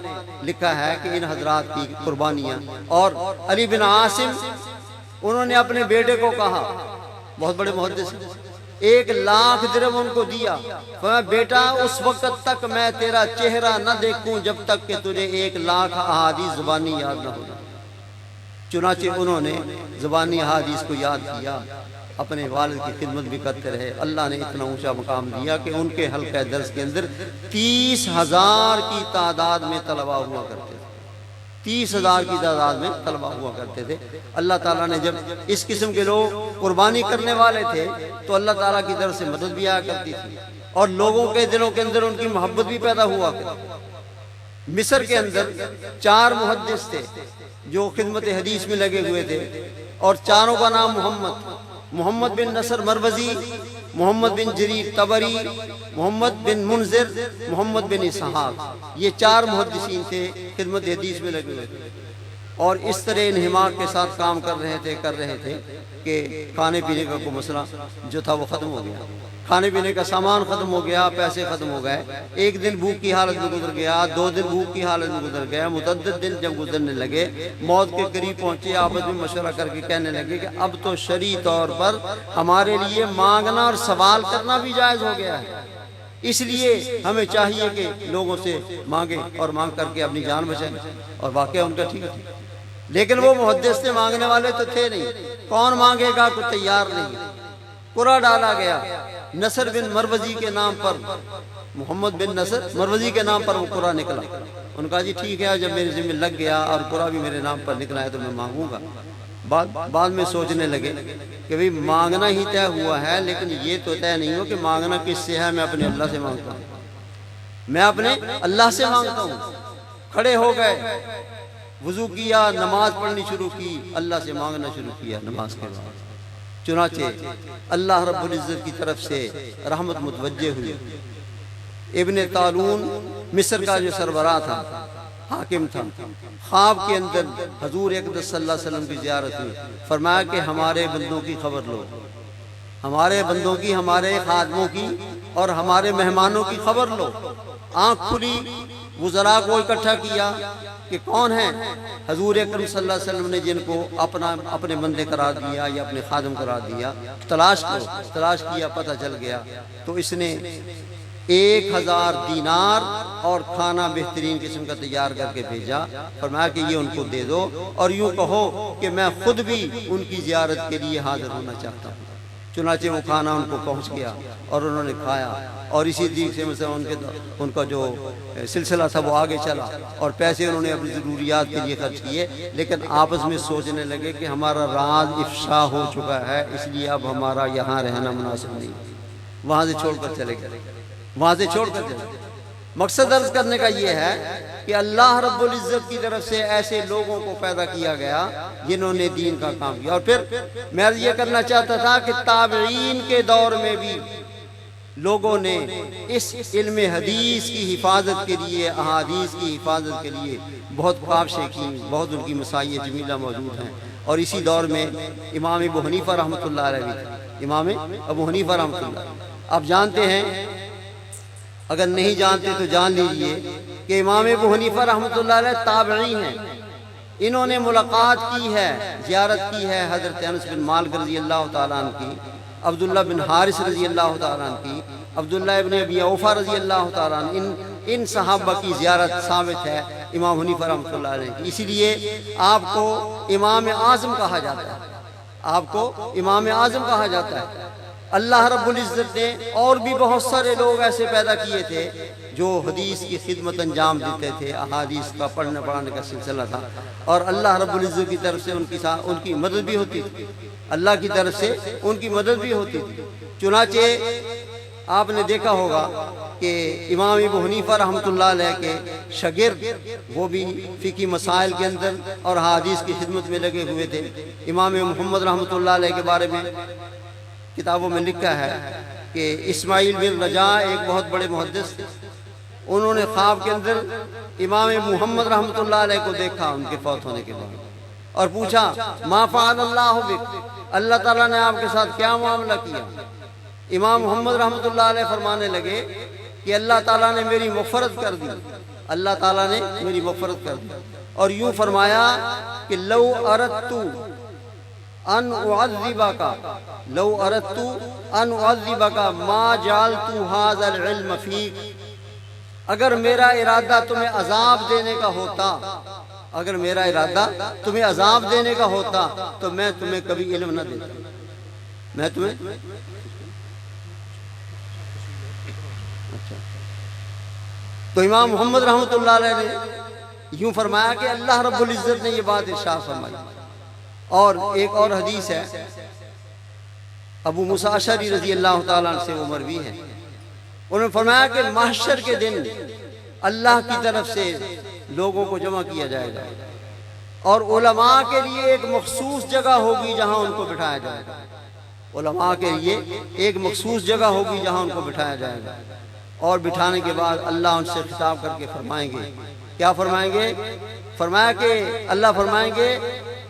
لکھا ہے کہ ان حضرات کی قربانیاں۔ اور علی بن عاصم انہوں نے اپنے بیٹے کو کہا، بہت بڑے محدث، 1,00,000 درہم ان کو دیا، فرمایا بیٹا اس وقت تک میں تیرا چہرہ نہ دیکھوں جب تک کہ تجھے 1,00,000 احادیث زبانی یاد نہ ہو۔ چنانچہ انہوں نے زبانی احادیث کو یاد کیا، اپنے والد کی خدمت بھی کرتے رہے۔ اللہ نے اتنا اونچا مقام دیا کہ ان کے حلقہ درس کے اندر 30,000 کی تعداد میں طلباء ہوا کرتے تھے، 30,000 کی تعداد میں طلبہ ہوا کرتے تھے۔ اللہ تعالیٰ نے جب اس قسم کے لوگ قربانی کرنے والے تھے تو اللہ تعالیٰ کی طرف سے مدد بھی آیا کرتی تھی اور لوگوں کے دلوں کے اندر ان کی محبت بھی پیدا ہوا کرتی۔ مصر کے اندر 4 محدث تھے جو خدمت حدیث میں لگے ہوئے تھے، اور چاروں کا نام محمد بن نصر مروزی، محمد بن جریر طبری، محمد بن منذر، محمد بن اسحاق، یہ 4 محدثین تھے خدمت حدیث میں لگے ہوئے تھے، اور اس طرح انہماک کے ساتھ کام کر رہے تھے کہ کھانے پینے کا کوئی مسئلہ جو تھا وہ ختم ہو گیا، کھانے پینے کا سامان ختم ہو گیا، پیسے ختم ہو گئے، 1 دن بھوک کی حالت میں گزر گیا، 2 دن بھوک کی حالت میں گزر گیا، متعدد دن جب گزرنے لگے، موت کے قریب پہنچے، آپس میں مشورہ کر کے کہنے لگے کہ اب تو شرعی طور پر ہمارے لیے مانگنا اور سوال کرنا بھی جائز ہو گیا ہے، اس لیے ہمیں چاہیے کہ لوگوں سے مانگیں اور مانگ کر کے اپنی جان بچائیں، اور واقعہ ان کا ٹھیک ہے۔ لیکن وہ محدث سے مانگنے والے تو تھے نہیں، کون مانگے گا، کوئی تیار نہیں، قرعہ ڈالا گیا، نصر بن مروزی کے نام پر، محمد بن نصر مروزی کے نام پر وہ قرعہ نکلا۔ ان کا جی ٹھیک ہے، جب میرے ذمہ لگ گیا اور قرعہ بھی میرے نام پر نکلا ہے تو میں مانگوں گا۔ بعد میں سوچنے لگے کہ بھئی مانگنا ہی طے ہوا ہے، لیکن یہ تو طے نہیں ہو کہ مانگنا کس سے ہے، میں اپنے اللہ سے مانگتا ہوں، میں اپنے اللہ سے مانگتا ہوں۔ کھڑے ہو گئے، وضو کیا، نماز پڑھنی شروع کی، اللہ سے مانگنا شروع کیا نماز کے بعد۔ چنانچہ اللہ رب العزت کی طرف سے رحمت متوجہ ہوئی۔ ابن طالون مصر کا جو سربراہ تھا، حاکم تھا، خواب کے اندر حضور اقدس صلی اللہ علیہ وسلم کی زیارت ہوئی، فرمایا کہ ہمارے بندوں کی خبر لو، ہمارے بندوں کی، ہمارے خادموں کی اور ہمارے مہمانوں کی خبر لو۔ آنکھ کھلی، وزراء کو اکٹھا کیا کہ کون ہیں حضور اکرم صلی اللہ علیہ وسلم نے جن کو اپنے بندے قرار دیا یا اپنے خادم قرار دیا، تلاش کرو۔ تلاش کیا، پتہ چل گیا، تو اس نے 1000 دینار اور کھانا بہترین قسم کا تیار کر کے بھیجا، فرمایا کہ یہ ان کو دے دو اور یوں کہو کہ میں خود بھی ان کی زیارت کے لیے حاضر ہونا چاہتا ہوں۔ چنانچہ وہ کھانا ان کو پہنچ گیا اور انہوں نے کھایا، اور اسی طریقے سے مثلا ان کا جو سلسلہ تھا وہ آگے چلا، اور پیسے انہوں نے اپنی ضروریات کے لیے خرچ کیے، لیکن آپس میں سوچنے لگے کہ ہمارا راز افشا ہو چکا ہے، اس لیے اب ہمارا یہاں رہنا مناسب نہیں، وہاں سے چھوڑ کر چلے گئے، وہاں سے چھوڑ کر چلے گئے۔ مقصد عرض کرنے کا یہ ہے کہ اللہ رب العزت کی طرف سے ایسے لوگوں کو پیدا کیا گیا جنہوں نے دین کا کام کیا۔ اور پھر میں یہ کرنا چاہتا تھا کہ تابعین کے دور میں بھی لوگوں نے اس علم حدیث کی حفاظت کے لیے، احادیث کی حفاظت کے لیے بہت کاوشیں کی، بہت ان کی مسائل جمیلہ موجود ہیں۔ اور اسی دور میں امام ابو حنیفہ رحمۃ اللہ علیہ بھی، امام ابو حنیفہ رحمۃ اللہ، آپ جانتے ہیں، اگر نہیں جانتے تو جان لیجئے کہ امام ابو حنیفہ رحمۃ اللہ علیہ تابعی ہیں، انہوں نے ملاقات کی ہے، زیارت کی ہے حضرت انس بن مالک رضی اللہ تعالیٰ عنہ کی، عبداللہ بن حارث رضی اللہ تعالیٰ عنہ کی، عبداللہ ابن ابی اوفا رضی اللہ تعالیٰ عنہ، ان صحابہ کی زیارت ثابت ہے امام حنیفہ رحمۃ اللہ علیہ کی۔ اسی لیے آپ کو امام اعظم کہا جاتا ہے، آپ کو امام اعظم کہا جاتا ہے۔ اللہ رب العزت نے اور بھی بہت سارے لوگ ایسے پیدا کیے تھے جو حدیث کی خدمت انجام دیتے تھے، احادیث کا پڑھنے پڑھانے کا سلسلہ تھا، اور اللہ رب العزت کی طرف سے ان کی مدد بھی ہوتی تھی، اللہ کی طرف سے ان کی مدد بھی ہوتی تھی۔ چنانچہ آپ نے دیکھا ہوگا کہ امام ابو حنیفہ رحمۃ اللہ علیہ کے شاگرد وہ بھی فقہی مسائل کے اندر اور حدیث کی خدمت میں لگے ہوئے تھے۔ امام محمد رحمۃ اللہ علیہ کے بارے میں کتابوں میں لکھا ہے کہ اسماعیل بن رجا ایک بہت بڑے محدث تھے، انہوں نے خواب کے اندر امام محمد رحمۃ اللہ علیہ کو دیکھا ان کے فوت ہونے کے بعد، اور پوچھا ما فعل اللہ بک، اللہ تعالیٰ نے آپ کے ساتھ کیا معاملہ کیا؟ امام محمد رحمۃ اللہ علیہ فرمانے لگے کہ اللہ تعالیٰ نے میری مغفرت کر دی، اللہ تعالیٰ نے میری مغفرت کر دی، اور یوں فرمایا کہ لو اردت ان اعذبک، لو اردت ان اعذبک ما جعلت هذا العلم فیک، اگر میرا ارادہ تمہیں عذاب دینے کا ہوتا، اگر میرا ارادہ تمہیں عذاب دینے کا ہوتا تو میں تمہیں کبھی علم نہ دیتا، میں تمہیں تو امام محمد رحمۃ اللہ علیہ نے یوں فرمایا کہ اللہ رب العزت نے یہ بات ارشاد فرمائی۔ اور ایک اور حدیث ہے ابو موسیٰ اشعری رضی اللہ تعالیٰ عنہ سے، وہ مروی ہے، انہوں نے فرمایا کہ محشر کے دن اللہ کی طرف سے لوگوں کو جمع کیا جائے گا اور علماء کے لیے ایک مخصوص جگہ ہوگی جہاں ان کو بٹھایا جائے گا۔ علماء کے لیے ایک مخصوص جگہ ہوگی جہاں ان کو بٹھایا جائے گا، اور بٹھانے کے بعد اللہ ان سے خطاب کر کے فرمائیں گے، کیا فرمائیں گے؟ فرمایا کہ اللہ فرمائیں گے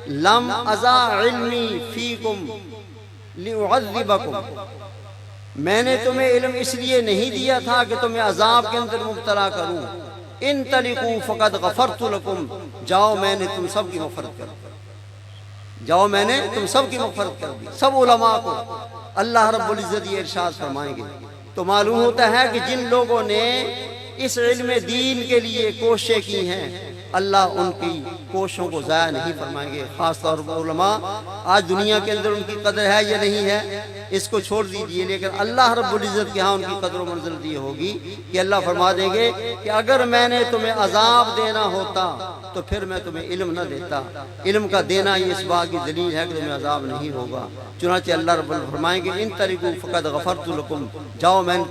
لم ازا علمی فیکم لأعذبکم، میں نے تمہیں علم اس لیے نہیں دیا تھا کہ تمہیں عذاب کے اندر مبتلا کروں، انطلقوا فقد غفرت لکم، جاؤ میں نے تم سب کی مغفرت کر دی، جاؤ میں نے تم سب کی مغفرت کر دی۔ سب علماء کو اللہ رب العزت یہ ارشاد فرمائیں گے۔ تو معلوم ہوتا ہے کہ جن لوگوں نے اس علم دین کے لیے کوششیں کی ہیں اللہ ان کی کوششوں کو ضائع نہیں فرمائیں گے۔ خاص طور پر علماء، آج دنیا کے اندر ان کی قدر ہے یا نہیں ہے اس کو چھوڑ دیجئے، لیکن اللہ رب العزت کے ہاں ان کی قدر و منزلت یہ ہوگی کہ اللہ فرما دیں گے کہ اگر میں نے تمہیں عذاب دینا ہوتا تو پھر میں تمہیں علم نہ دیتا۔ علم کا دینا یہ اس بات کی دلیل ہے کہ تمہیں عذاب نہیں ہوگا۔ چنانچہ اللہ رب العزت فرمائیں گے انطلقوا فقد غفرت لکم، جاؤ میں نے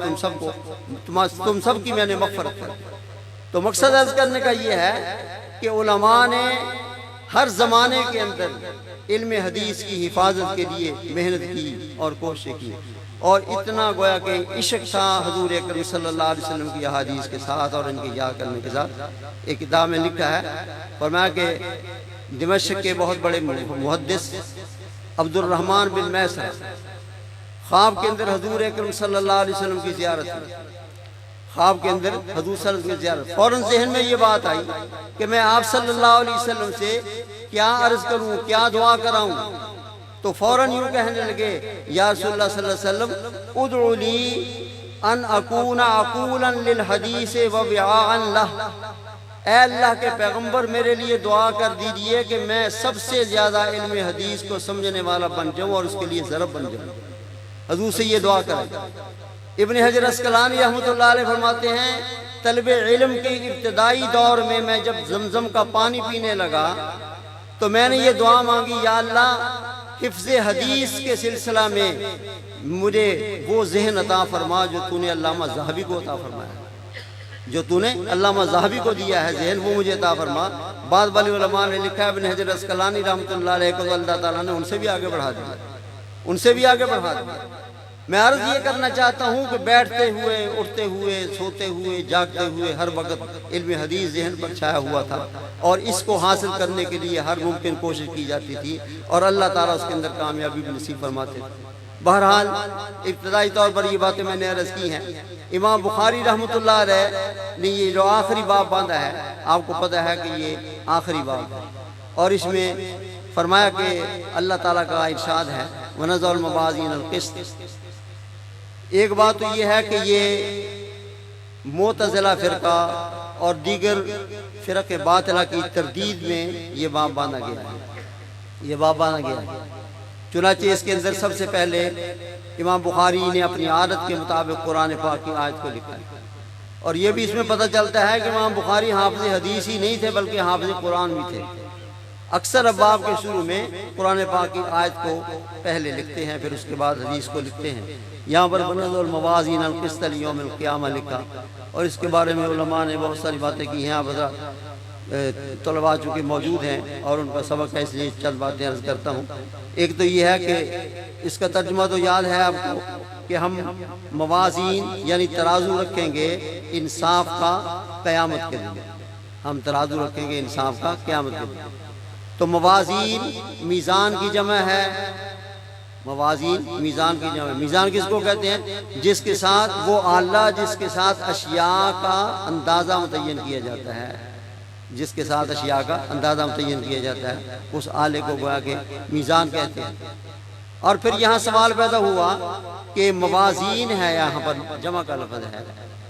تم سب کی میں نے مغفرت کر دی۔ تو مقصد عرض کرنے کا یہ ہے کہ علماء نے ہر زمانے کے اندر علم حدیث کی حفاظت کے لیے محنت کی اور کوشش کی، اور اتنا گویا کہ عشق تھا حضور اکرم صلی اللہ علیہ وسلم کی احادیث کے ساتھ اور ان کے یاد کرنے کے ساتھ۔ ایک کتاب میں لکھا ہے، فرمایا کہ دمشق کے بہت بڑے محدث عبد الرحمن بن میسر خواب کے اندر حضور اکرم صلی اللہ علیہ وسلم کی زیارت کی، خواب کے اندر حضور صلی اللہ علیہ وسلم کی زیارت، فوراً ذہن میں یہ بات آئی کہ میں آپ صلی اللہ علیہ وسلم سے کیا عرض کروں، کیا دعا کراؤں؟ تو فوراً یوں کہنے لگے یا رسول اللہ صلی اللہ علیہ وسلم ادعو لی ان اکون عقولا للحدیث ووعاء لہ، اے اللہ کے پیغمبر میرے لیے دعا کر دیجئے کہ میں سب سے زیادہ علم حدیث کو سمجھنے والا بن جاؤں اور اس کے لیے ضرب بن جاؤں۔ حضور سے یہ دعا کریں۔ ابن حجر عسقلانی رحمۃ اللہ علیہ فرماتے ہیں طلب علم کے ابتدائی دور میں جب زمزم کا پانی پینے لگا تو میں نے یہ دعا مانگی، یا اللہ حفظ حدیث کے سلسلہ میں مجھے وہ ذہن عطا فرما جو تو نے علامہ ذہبی کو عطا فرمایا، جو تو نے علامہ ذہبی کو دیا ہے ذہن، وہ مجھے عطا فرما۔ بعض والی علماء نے لکھا ہے ابن حجر عسقلانی رحمۃ اللہ علیہ کو اللہ تعالیٰ نے ان سے بھی آگے بڑھا دیا، ان سے بھی آگے بڑھا دیا۔ میں عرض یہ کرنا چاہتا ہوں کہ بیٹھتے ہوئے، اٹھتے ہوئے، سوتے ہوئے، جاگتے ہوئے ہر وقت علم حدیث ذہن پر چھایا ہوا تھا، اور اس کو حاصل کرنے کے لیے ہر ممکن کوشش کی جاتی تھی، اور اللہ تعالیٰ اس کے اندر کامیابی بھی نصیب فرماتے تھے۔ بہرحال ابتدائی طور پر یہ باتیں میں نے عرض کی ہیں۔ امام بخاری رحمۃ اللہ علیہ نے یہ جو آخری باب باندھا ہے، آپ کو پتہ ہے کہ یہ آخری باب ہے، اور اس میں فرمایا کہ اللہ تعالیٰ کا ارشاد ہے وَنَضَعُ الْمَوَازِينَ الْقِسْطَ۔ ایک بات تو یہ ہے کہ یہ معتزلہ فرقہ اور دیگر فرق باطلہ کی تردید میں یہ باب باندھا گیا ہے، یہ باب باندھا گیا ہے۔ چنانچہ اس کے اندر سب سے پہلے امام بخاری نے اپنی عادت کے مطابق قرآن پاک کی آیت کو لکھا ہے، اور یہ بھی اس میں پتہ چلتا ہے کہ امام بخاری حافظ حدیث ہی نہیں تھے بلکہ حافظ قرآن بھی تھے۔ اکثر ابواب کے شروع میں قرآن پاک کی آیت کو پہلے لکھتے ہیں، پھر اس کے بعد حدیث کو لکھتے ہیں۔ یہاں پر وَنَضَعُ الْمَوَازِينَ الْقِسْطَ لِيَوْمِ الْقِيَامَةِ لکھا، اور اس کے بارے میں علماء نے بہت ساری باتیں کی ہیں۔ آپ حضرات طلباء چونکہ موجود ہیں اور ان کا سبق ہے، اس لیے چند باتیں عرض کرتا ہوں۔ ایک تو یہ ہے کہ اس کا ترجمہ تو یاد ہے آپ کو کہ ہم موازین یعنی ترازو رکھیں گے انصاف کا قیامت کے دن، ہم ترازو رکھیں گے انصاف کا قیامت کے دن۔ تو موازین میزان کی جمع ہے، موازین میزان کی جمع۔ میزان کس کو کہتے ہیں؟ جس کے ساتھ وہ آلہ جس کے ساتھ اشیاء کا اندازہ متعین کیا جاتا ہے، جس کے ساتھ اشیاء کا اندازہ متعین کیا جاتا ہے، اس آلے کو گویا کہ میزان کہتے ہیں۔ اور پھر یہاں سوال پیدا ہوا کہ موازین ہے، یہاں پر جمع کا لفظ ہے،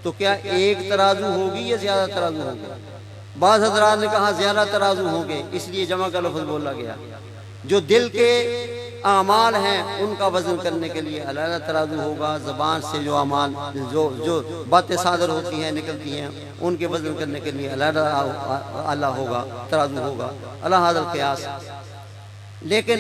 تو کیا ایک ترازو ہوگی یا زیادہ ترازو ہوگی؟ بعض حضرات نے کہا زیادہ ترازو ہوں گے، اس لیے جمع کا لفظ بولا گیا۔ جو دل کے اعمال ہیں ان کا وزن کرنے کے لیے علیحدہ ترازو ہوگا، زبان سے جو اعمال جو باتیں صادر ہوتی ہیں نکلتی ہیں ان کے وزن کرنے کے لیے علیحدہ اللہ ہوگا، ترازو ہوگا، علی ھذا القیاس۔ لیکن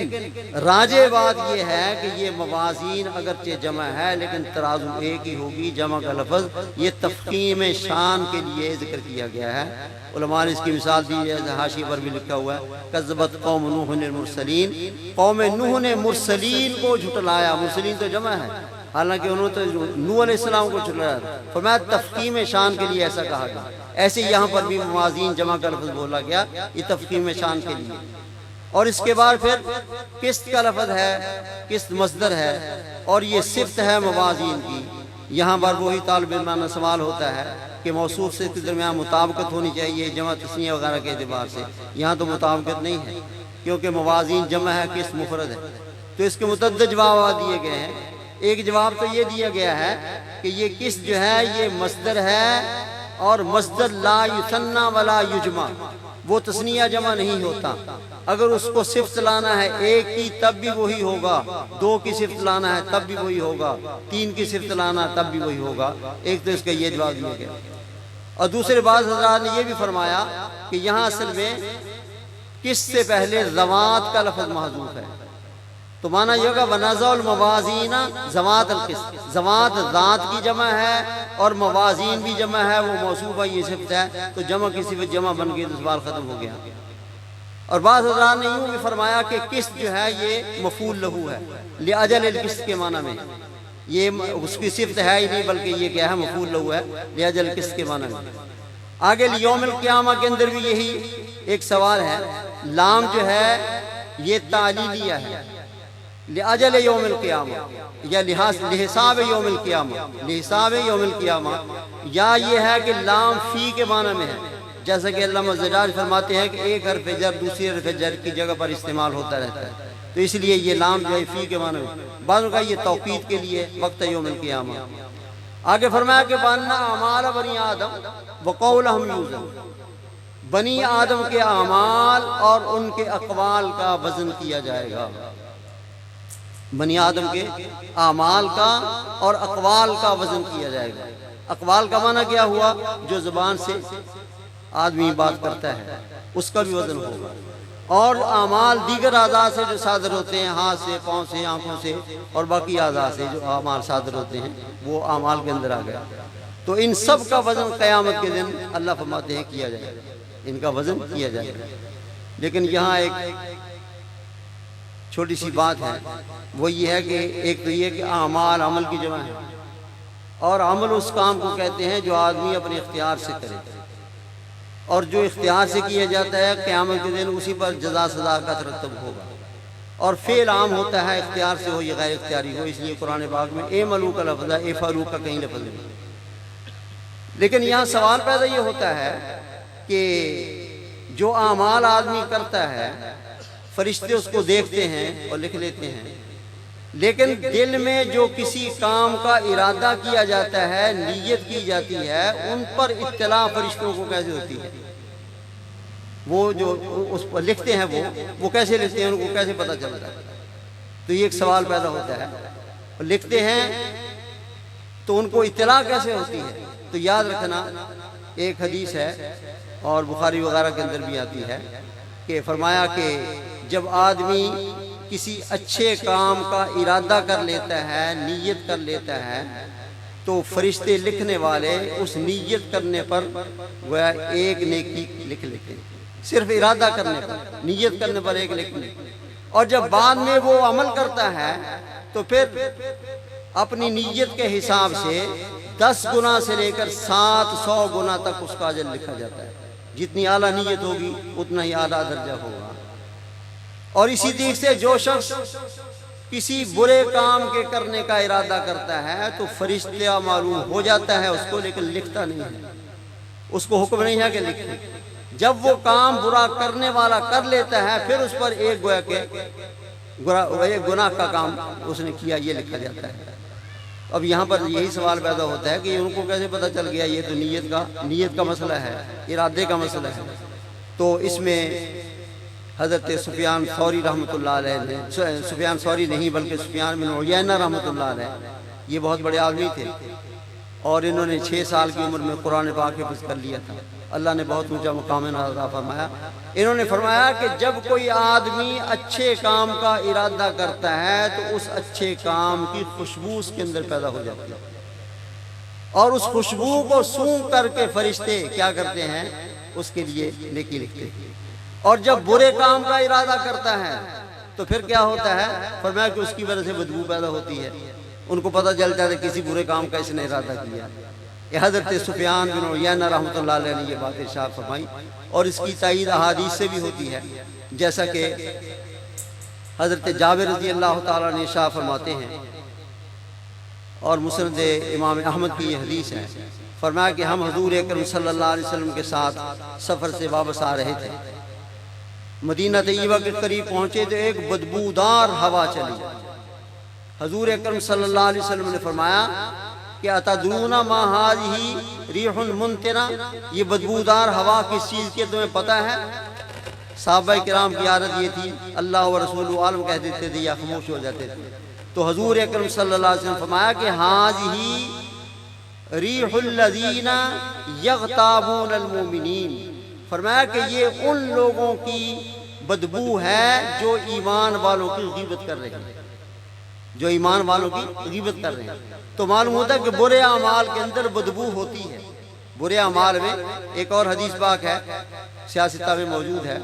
راجح بات یہ ہے کہ یہ موازین اگرچہ جمع ہے لیکن ترازو ایک ہی ہوگی۔ جمع کا لفظ یہ تفخیم شان کے لیے ذکر کیا گیا ہے۔ علماء نے اس کی مثال دی ہے، حاشیے پر بھی لکھا ہوا ہے، کذبت قوم نوح المرسلین، قوم نوح نے مرسلین کو جھٹلایا۔ مرسلین تو جمع ہے، حالانکہ انہوں نے تو نوح علیہ السلام کو جھٹلایا، فرمایا تفخیم شان کے لیے ایسا کہا گیا۔ ایسے یہاں پر بھی موازین جمع کا لفظ بولا گیا، یہ تفخیم شان کے لیے۔ اور اس کے بعد پھر قسط کا لفظ ہے، قسط مصدر ہے، اور یہ صفت ہے موازین کی۔ یہاں پر وہی طالب علم سوال ہوتا ہے کہ موصوف سے کے درمیان مطابقت ہونی چاہیے جمع تثنیہ وغیرہ کے اعتبار سے، یہاں تو مطابقت نہیں ہے کیونکہ موازین جمع ہے، قسط مفرد ہے۔ تو اس کے متعدد جواب دیے گئے ہیں۔ ایک جواب تو یہ دیا گیا ہے کہ یہ قسط جو ہے یہ مصدر ہے، اور مصدر لا یثنی ولا یجمع، وہ تثنیہ جمع نہیں ہوتا۔ اگر اس کو صفت لانا ہے ایک کی تب بھی وہی ہوگا، دو کی صفت لانا ہے تب بھی وہی ہوگا، تین کی صفت لانا تب بھی وہی ہوگا۔ ایک تو اس کا یہ جواب دیا گیا، اور دوسرے بعض حضرات نے یہ بھی فرمایا کہ یہاں اصل میں کس سے پہلے ذوات کا لفظ محذوف ہے، تو معنی یہ ہوگا وَنَزَعُ الْمَوَازِينَ ذَوَاتَ الْقِسْطِ، ذوات ذات کی جمع ہے اور موازین بھی جمع ہے، وہ موصوف ہے، یہ صفت ہے، تو جمع کی صفت جمع بن گئی تو سوال ختم ہو گیا۔ اور بعض حضرات نے یوں بھی فرمایا کہ قسط جو ہے یہ مفعول لہو ہے، لِأَجَلِ الْقِسْطِ کے معنی میں، یہ اس کی صفت ہے ہی نہیں بلکہ یہ کیا ہے، مفعول لہو ہے، لِأَجَلِ الْقِسْطِ کے معنی میں۔ آگے لیوم القیامہ کے اندر بھی یہی ایک سوال ہے، لام جو ہے یہ تعلیلیہ ہے، لِأَجَلِ یوم القیامہ یا لحساب یوم القیامہ، لحساب یوم القیامہ، یا یہ ہے کہ لام فی کے معنی میں ہے، جیسا کہ علامہ زجاج فرماتے ہیں کہ ایک حرف جر دوسری حرف جر کی جگہ پر استعمال ہوتا رہتا ہے، تو اس لیے یہ لام جو ہے فی کے معنی میں، بعضوں کا یہ توقید کے لیے وقت یوم القیامہ۔ آگے فرمایا کہ بَأَنَّ أَعْمَالَ بَنِي آدَمَ وَقَوْلَهُمْ يُوزَنُ، بنی آدم کے اعمال اور ان کے اقوال کا وزن کیا جائے گا۔ بنی آدم کے اعمال کا اور اقوال کا وزن کیا جائے گا۔ اقوال کا معنی کیا ہوا؟ جو زبان سے آدمی بات کرتا ہے اس کا بھی وزن ہوگا، اور اعمال دیگر اعضاء سے جو صادر ہوتے ہیں، ہاتھ سے، پاؤں سے، آنکھوں سے اور باقی اعضاء سے جو اعمال صادر ہوتے ہیں وہ اعمال کے اندر آ گیا، تو ان سب کا وزن قیامت کے دن اللہ فرماتے ہیں کیا جائے گا، ان کا وزن کیا جائے گا۔ لیکن یہاں ایک چھوٹی سی بات ہے، وہ یہ ہے کہ ایک تو یہ کہ اعمال عمل کی جمع ہے، اور عمل اس کام کو کہتے ہیں جو آدمی اپنے اختیار سے کرے، اور جو اختیار سے کیا جاتا ہے قیامت کے دن اسی پر جزا سزا کا ترتب ہوگا۔ اور فعل عام ہوتا ہے، اختیار سے ہو یا غیر اختیاری ہو، اس لیے قرآن پاک میں اعملوا کا لفظ ہے، افعلوا کا کہیں لفظ نہیں۔ لیکن یہاں سوال پیدا یہ ہوتا ہے کہ جو اعمال آدمی کرتا ہے فرشتے اس کو دیکھتے ہیں اور لکھ لیتے ہیں، لیکن دل میں جو کسی کام کا ارادہ کیا جاتا ہے، نیت کی جاتی ہے، ان پر اطلاع فرشتوں کو کیسے ہوتی ہے؟ وہ جو اس پر لکھتے ہیں وہ کیسے لکھتے ہیں، ان کو کیسے پتہ چلتا ہے؟ تو یہ ایک سوال پیدا ہوتا ہے، لکھتے ہیں تو ان کو اطلاع کیسے ہوتی ہے؟ تو یاد رکھنا ایک حدیث ہے اور بخاری وغیرہ کے اندر بھی آتی ہے کہ فرمایا کہ جب آدمی کسی اچھے کام کا ارادہ کر لیتا ہے، نیت کر لیتا ہے، تو فرشتے لکھنے والے اس نیت کرنے پر وہ ایک نیکی لکھ لیتے ہیں، صرف ارادہ کرنے پر، نیت کرنے پر ایک لکھنے، اور جب بعد میں وہ عمل کرتا ہے تو پھر اپنی نیت کے حساب سے 10 گنا سے لے کر 700 گنا تک اس کا اجر لکھا جاتا ہے۔ جتنی اعلیٰ نیت ہوگی اتنا ہی اعلیٰ درجہ ہوگا۔ اور اسی طریقے سے جو شخص کسی برے کام کے کرنے کا ارادہ کرتا ہے تو فرشتہ معلوم ہو جاتا ہے اس کو، لیکن لکھتا نہیں ہے، اس کو حکم نہیں ہے کہ لکھے۔ جب وہ کام برا کرنے والا کر لیتا ہے پھر اس پر ایک گویا کہ گناہ کا کام اس نے کیا یہ لکھا جاتا ہے۔ اب یہاں پر یہی سوال پیدا ہوتا ہے کہ ان کو کیسے پتہ چل گیا؟ یہ تو نیت کا مسئلہ ہے، ارادے کا مسئلہ ہے۔ تو اس میں حضرت سفیان ثوری رحمۃ اللہ علیہ نے، سفیان ثوری نہیں بلکہ سفیان بن عیینہ رحمۃ اللہ علیہ، یہ بہت بڑے آدمی تھے اور انہوں نے 6 سال کی عمر میں قرآن پاک حفظ کر لیا تھا۔ اللہ نے بہت اونچا مقام عطا فرمایا۔ انہوں نے فرمایا کہ جب کوئی آدمی اچھے کام کا ارادہ کرتا ہے تو اس اچھے کام کی خوشبو اس کے اندر پیدا ہو جاتی ہے، اور اس خوشبو کو سونگھ کر کے فرشتے کیا کرتے ہیں؟ اس کے لیے نیکی لکھتے ہیں۔ اور جب برے کام کا ارادہ کرتا ہے تو پھر کیا ہوتا ہے؟ فرمایا کہ اس کی وجہ سے بدبو پیدا ہوتی ہے، ان کو پتہ چلتا ہے کسی برے کام کا اس نے ارادہ کیا۔ یہ حضرت سفیان بن عیینہ رحمۃ اللہ علیہ نے یہ بات ارشاد فرمائی، اور اس کی تائید احادیث سے بھی ہوتی ہے، جیسا کہ حضرت جابر رضی اللہ تعالیٰ نے ارشاد فرماتے ہیں، اور مسند امام احمد کی یہ حدیث ہے، فرمایا کہ ہم حضور اکرم صلی اللہ علیہ وسلم کے ساتھ سفر سے واپس آ رہے تھے، مدینہ طیبہ کے قریب پہنچے تو ایک بدبودار ہوا چلی۔ حضور اکرم صلی اللہ علیہ وسلم نے فرمایا کہ اتدرون ما هذه ریح منتنہ، یہ بدبودار ہوا کس چیز کی تمہیں پتہ ہے؟ صحابہ کرام کی عادت یہ تھی اللہ و رسول عالم کہہ دیتے تھے یا خاموش ہو جاتے تھے، تو حضور اکرم صلی اللہ علیہ وسلم فرمایا کہ هذه ریح الذین یغتابون المؤمنین، فرمایا کہ یہ ان لوگوں کی بدبو ہے جو ایمان والوں کی غیبت کر رہے ہیں، جو ایمان والوں کی غیبت کر رہے ہیں۔ تو معلوم ہوتا ہے کہ برے اعمال کے اندر بدبو ہوتی ہے۔ برے اعمال میں ایک اور حدیث پاک ہے، سیاستہ میں موجود ہے،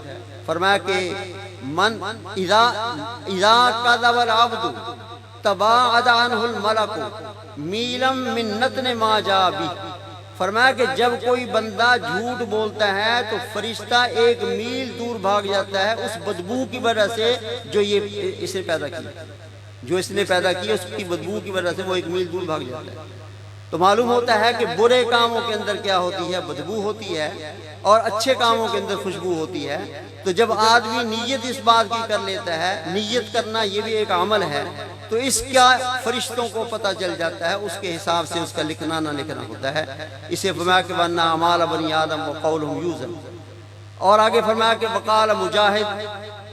فرمایا کہ من اذا کذب العبد تباعد عنہ الملک میلا من نتن ما جاء بہ، فرمایا کہ جب کوئی بندہ جھوٹ بولتا ہے تو فرشتہ 1 میل دور بھاگ جاتا ہے اس بدبو کی وجہ سے جو یہ اس نے پیدا کی، جو اس نے پیدا کی اس کی بدبو کی وجہ سے وہ 1 میل دور بھاگ جاتا ہے۔ تو معلوم ہوتا ہے کہ برے کاموں کے اندر کیا ہوتی ہے؟ بدبو ہوتی ہے، اور اچھے کاموں کے اندر خوشبو ہوتی ہے۔ تو جب آدمی نیت اس بات کی کر لیتا ہے، نیت کرنا یہ بھی ایک عمل ہے، تو اس کا فرشتوں کو پتہ چل جاتا ہے، اس کے حساب سے اس کا لکھنا نہ لکھنا ہوتا ہے۔ اسے فرمایا کہ وَأَنَّ أَعْمَالَ بَنِي آدَمَ وَقَوْلُهُمْ يُوزَنُ، اور آگے فرمایا کہ وقال مجاہد،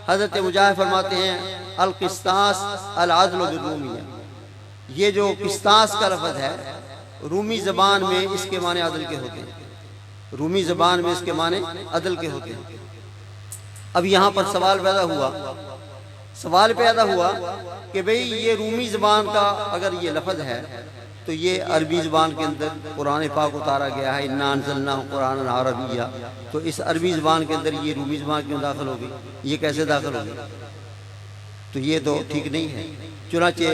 حضرت مجاہد فرماتے ہیں القسطاس العدل بالرومیہ، یہ جو قسطاس کا لفظ ہے رومی زبان میں اس کے معنی عدل کے ہوتے ہیں، رومی زبان میں اس کے معنی عدل کے ہوتے ہیں۔ اب یہاں پر سوال پیدا ہوا کہ بھئی یہ رومی زبان کا اگر یہ لفظ ہے تو یہ عربی زبان کے اندر قرآن پاک اتارا گیا ہے، اِنَّا أَنزَلْنَاهُ قُرْآنًا عَرَبِيًّا، تو اس عربی زبان کے اندر یہ رومی زبان کیوں داخل ہوگی؟ یہ کیسے داخل ہوگی؟ تو یہ تو ٹھیک نہیں ہے۔ چنانچہ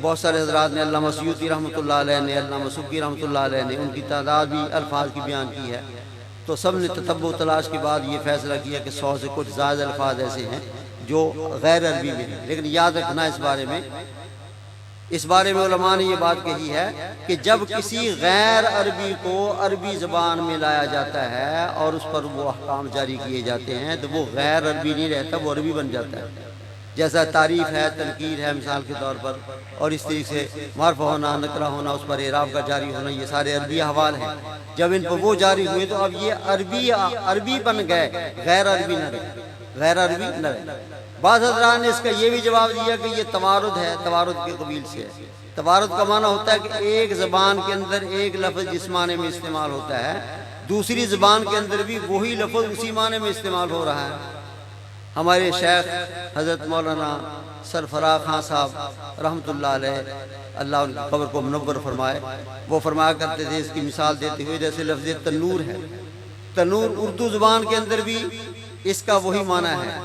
بہت سارے حضرات نے، علامہ سیوطی رحمۃ اللہ علیہ نے، علامہ سبکی رحمۃ اللہ علیہ نے، ان کی تعداد بھی الفاظ کی بیان کی ہے، تو سب نے تتبع و تلاش کے بعد یہ فیصلہ کیا کہ 100 سے کچھ زائد الفاظ ایسے ہیں جو غیر عربی میں ہیں۔ لیکن یاد رکھنا اس بارے میں علماء نے یہ بات کہی ہے کہ جب کسی غیر عربی کو عربی زبان میں لایا جاتا ہے اور اس پر وہ احکام جاری کیے جاتے ہیں تو وہ غیر عربی نہیں رہتا، وہ عربی بن جاتا ہے۔ جیسا تعریف ہے، تنکیر ہے مثال کے طور پر، اور اس طریقے سے معرفہ ہونا، نکرہ ہونا، اس پر اعراب کا جاری ہونا، یہ سارے عربی احوال ہیں۔ جب ان پر وہ جاری ہوئے تو اب یہ عربی بن گئے، غیر عربی نہ رہے۔ بعض حضرات نے اس کا یہ بھی جواب دیا کہ یہ توارد ہے، توارد کے قبیل سے ہے۔ توارد کا معنی ہوتا ہے کہ ایک زبان کے اندر ایک لفظ جس معنی میں استعمال ہوتا ہے دوسری زبان کے اندر بھی وہی لفظ اسی معنی میں استعمال ہو رہا ہے۔ ہمارے شیخ حضرت مولانا سرفراز خان صاحب رحمۃ اللہ علیہ، اللہ ان کی قبر کو منور فرمائے، وہ فرمایا کرتے تھے اس کی مثال دیتے ہوئے، جیسے لفظ تنور ہے، تنور اردو زبان کے اندر بھی اس کا وہی معنی ہے،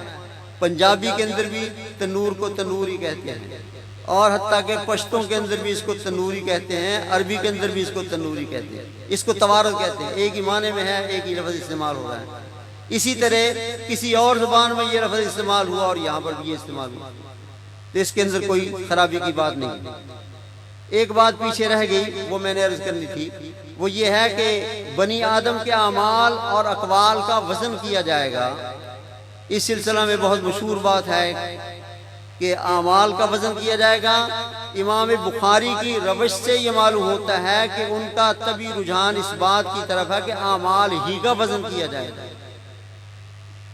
پنجابی کے اندر بھی تنور کو تنوری کہتے ہیں، اور حتیٰ کہ پشتوں کے اندر بھی اس کو تنوری کہتے ہیں، عربی کے اندر بھی اس کو تنوری کہتے ہیں، اس کو توارد کہتے ہیں، ایک ہی معنی میں ہے، ایک ہی لفظ استعمال ہو رہا ہے۔ اسی طرح کسی اور زبان میں یہ لفظ استعمال ہوا اور یہاں پر بھی یہ استعمال ہوا، تو اس کے اندر کوئی خرابی کی بات نہیں۔ ایک بات پیچھے رہ گئی، وہ میں نے عرض کرنی تھی، وہ یہ ہے کہ بنی آدم کے اعمال اور اقوال کا وزن کیا جائے گا۔ اس سلسلہ میں بہت مشہور بات ہے کہ اعمال کا وزن کیا جائے گا۔ امام بخاری کی روش سے یہ معلوم ہوتا ہے کہ ان کا طبعی رجحان اس بات کی طرف ہے کہ اعمال ہی کا وزن کیا جائے گا۔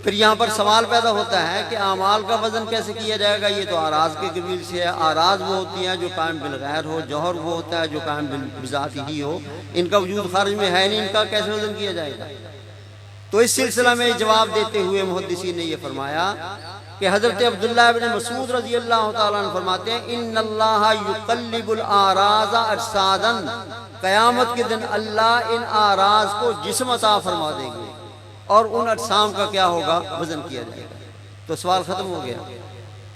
پھر یہاں پر سوال پیدا ہوتا ہے کہ اعمال کا وزن کیسے کیا جائے گا؟ یہ تو اعراض کے قبیل سے ہے۔ اعراض وہ ہوتی ہیں جو قائم بالغیر ہو، جوہر وہ ہوتا ہے جو قائم بذات ہی ہو، ان کا وجود خارج میں ہے نہیں، ان کا کیسے وزن کیا جائے گا؟ تو اس سلسلہ میں جواب دیتے ہوئے محدثین نے یہ فرمایا کہ حضرت عبداللہ ابن مسعود رضی اللہ تعالیٰ عنہ فرماتے ہیں ان اللہ یقلب الاعراض اجسادا، قیامت کے دن اللہ ان اعراض کو جسم عطا فرما دیں گے اور ان اجسام کا کیا ہوگا؟ وزن کیا جائے گا۔ تو سوال ختم ہو گیا۔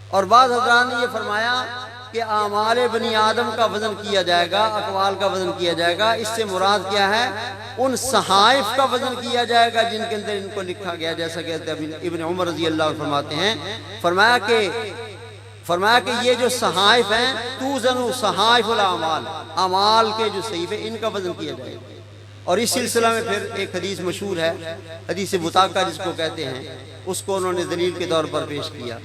اور بعض حضرات نے یہ فرمایا کہ اعمال بنی آدم کا وزن کیا جائے گا، اقوال کا وزن کیا جائے گا، اس سے مراد کیا ہے؟ ان صحائف کا وزن کیا جائے گا جن کے اندر ان کو لکھا گیا، جیسا کہ ابن عمر رضی اللہ عنہ فرماتے ہیں، فرمایا کہ یہ جو صحائف ہیں توزن صحائف الاعمال، اعمال کے جو صحیفے ان کا وزن کیا جائے گا۔ اور اس سلسلہ میں پھر ایک حدیث مشہور ہے، حدیث بطاقہ جس کو کہتے ہیں، اس کو انہوں نے دلیل کے طور پر پیش کیا۔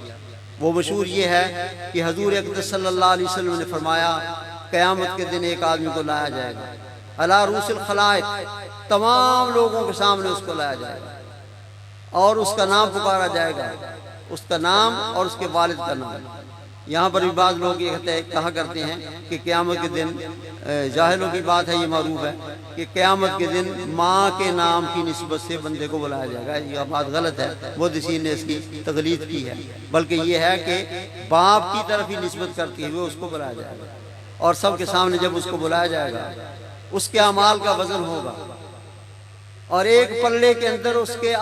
وہ مشہور یہ ہے کہ حضور اقدس صلی اللہ علیہ وسلم نے فرمایا قیامت کے دن ایک آدمی کو لایا جائے گا، علی رؤوس الخلائق، تمام لوگوں کے سامنے اس کو لایا جائے گا اور اس کا نام پکارا جائے گا، اس کا نام اور اس کے والد کا نام۔ یہاں پر بھی بعض لوگ یہ کہا کرتے ہیں کہ قیامت کے دن، جاہلوں کی بات ہے، یہ معروف ہے کہ قیامت کے دن ماں کے نام کی نسبت سے بندے کو بلایا جائے گا۔ یہ بات غلط ہے، محدثین نے اس کی تقلید کی ہے، بلکہ یہ ہے کہ باپ کی طرف ہی نسبت کرتے ہوئے اس کو بلایا جائے گا اور سب کے سامنے جب اس کو بلایا جائے گا اس کے اعمال کا وزن ہوگا اور ایک پلڑے کے اندر اس کے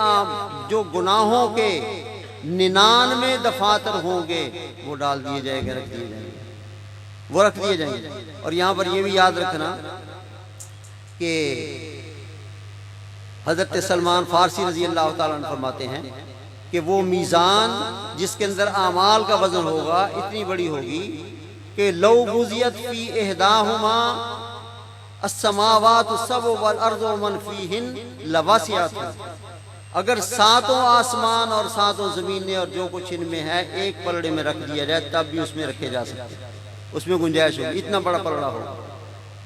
جو گناہوں کے 99 دفاتر ہوں گے وہ ڈال دیے جائیں گے، رکھ دیے جائیں گے، وہ رکھ دیے جائیں گے۔ اور یہاں پر یہ بھی یاد رکھنا کہ حضرت سلمان فارسی رضی اللہ تعالیٰ عنہ فرماتے ہیں کہ وہ میزان جس کے اندر اعمال کا وزن ہوگا اتنی بڑی ہوگی کہ لو وضعت فی احداہما السماوات السبع والارض ومن فیہن لواسعت، اگر ساتوں آسمان اور ساتوں زمینیں اور جو کچھ ان میں ہے ایک پلڑے میں رکھ دیا جائے تب بھی اس میں رکھے جا سکتے، اس میں گنجائش ہوگی، اتنا بڑا پلڑا ہوگا۔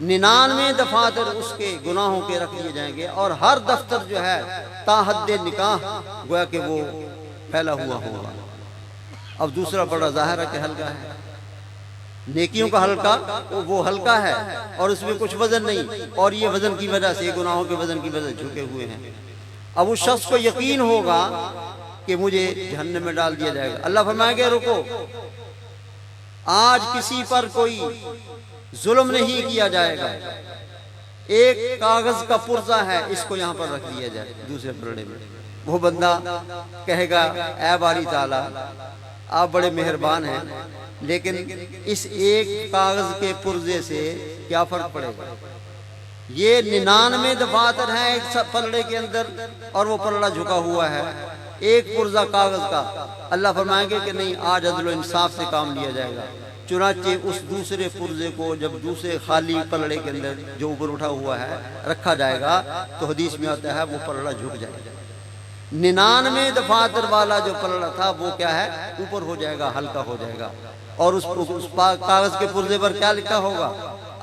99 دفاتر اس کے گناہوں کے رکھ دیے جائیں گے اور ہر دفتر جو ہے تا حد نکاح گویا کہ وہ پھیلا ہوا ہوگا۔ اب دوسرا بڑا ظاہر ہے کہ ہلکا ہے، نیکیوں کا ہلکا وہ ہلکا ہے اور اس میں کچھ وزن نہیں، اور یہ وزن کی وجہ سے، گناہوں کے وزن کی وجہ سے جھکے ہوئے ہیں۔ اب اس شخص کو یقین ہوگا کہ مجھے جہنم میں ڈال دیا جائے گا۔ اللہ فرمائے گا رکو، آج کسی پر کوئی ظلم نہیں کیا جائے گا، ایک کاغذ کا پرزہ ہے، اس کو یہاں پر رکھ دیا جائے دوسرے پلڑے میں۔ وہ بندہ کہے گا اے باری تعالیٰ آپ بڑے مہربان ہیں، لیکن اس ایک کاغذ کے پرزے سے کیا فرق پڑے گا؟ یہ 99 دفاتر ہیں ایک پلڑے کے اندر اور وہ پلڑا جھکا ہوا ہے، ایک پرزہ کاغذ کا۔ اللہ فرمائیں گے کہ نہیں، آج عدل و انصاف سے کام لیا جائے گا۔ چنانچہ اس دوسرے پرزے کو جب دوسرے خالی پلڑے کے اندر جو اوپر اٹھا ہوا ہے رکھا جائے گا تو حدیث میں آتا ہے وہ پلڑا جھک جائے گا۔ 99 دفاتر والا جو پلڑا تھا وہ کیا ہے؟ اوپر ہو جائے گا، ہلکا ہو جائے گا، اور اس کاغذ کے پرزے پر کیا لکھا ہوگا؟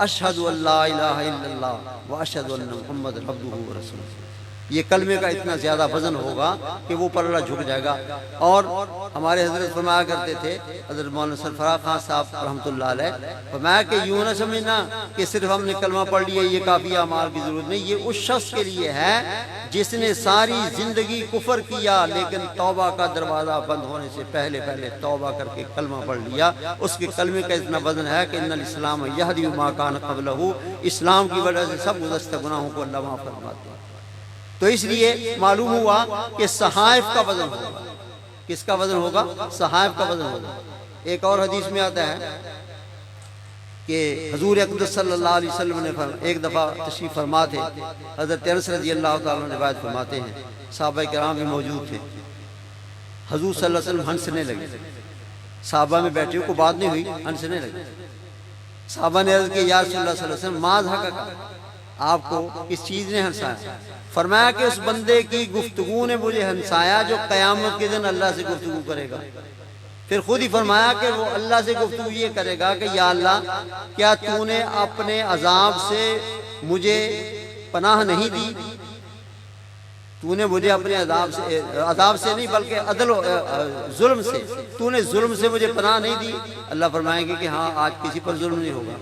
اشہد ان لا الہ الا اللہ واشہد ان محمد عبدہ ورسولہ۔ یہ کلمے کا اتنا زیادہ وزن ہوگا کہ وہ پلڑا جھک جائے گا۔ اور ہمارے حضرت فرمایا کرتے تھے، حضرت مولانا سرفراز خان صاحب رحمۃ اللہ علیہ فرمایا کہ یوں نہ سمجھنا کہ صرف ہم نے کلمہ پڑھ لیا یہ کافی، اعمال کی ضرورت نہیں۔ یہ اس شخص کے لیے ہے جس نے ساری زندگی کفر کیا لیکن توبہ کا دروازہ بند ہونے سے پہلے توبہ کر کے کلمہ پڑھ لیا، اس کے کلمے کا اتنا وزن ہے کہ ان الاسلام یہدی ما کان قبلہ، اسلام کی وجہ سے سب گزشتہ گناہوں کو اللہ معاف فرماتے ہیں۔ تو اس لیے معلوم ہوا کہ صحائف کا وزن ہوگا۔ کس کا وزن ہوگا؟ صحائف کا وزن ہوگا۔ ایک اور حدیث میں آتا ہے کہ حضور اقدس صلی اللہ علیہ وسلم نے ایک دفعہ تشریف فرما تھے، حضرت انس رضی اللہ تعالیٰ عنہ روایت فرماتے ہیں، صحابہ کرام بھی موجود تھے، حضور صلی اللہ علیہ وسلم ہنسنے لگے، صحابہ میں بیٹھے کو بات نہیں ہوئی، ہنسنے لگے۔ صحابہ نے عرض کی یا رسول اللہ صلی اللہ علیہ وسلم ما ضحکک، آپ کو کس چیز نے ہنسایا؟ فرمایا کہ اس بندے کی گفتگو نے مجھے ہنسایا جو قیامت کے دن اللہ سے گفتگو کرے گا۔ پھر خود ہی فرمایا کہ وہ اللہ سے گفتگو یہ کرے گا کہ یا اللہ کیا تو نے اپنے عذاب سے مجھے پناہ نہیں دی؟ تو نے مجھے اپنے عذاب سے نہیں بلکہ عدل و ظلم سے، تو نے ظلم سے مجھے پناہ نہیں دی۔ اللہ فرمائیں گے کہ ہاں آج کسی پر ظلم نہیں ہوگا۔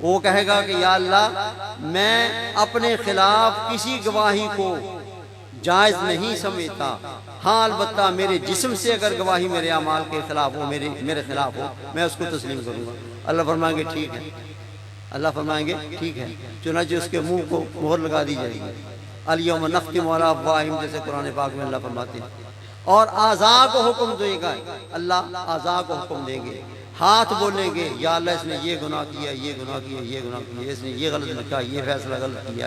وہ کہے گا کہ یا اللہ میں اپنے خلاف کسی گواہی کو جائز نہیں سمجھتا، ہاں البتہ میرے جسم سے اگر گواہی میرے اعمال کے خلاف ہو، میرے خلاف ہو، میں اس کو تسلیم کروں گا۔ اللہ فرمائیں گے ٹھیک ہے، اللہ فرمائیں گے ٹھیک ہے، چنانچہ اس کے منہ کو مہر لگا دی جائے گی۔ الیوم نختم علی افواہہم، جیسے قرآن پاک میں اللہ فرماتے ہیں، اور اعضاء کو حکم دے گا، اللہ اعضاء کو حکم دیں گے، ہاتھ بولیں گے یا اللہ اس نے یہ گناہ کیا، یہ گناہ کیا، یہ گناہ کیا، اس نے یہ غلط لکھا، یہ فیصلہ غلط کیا،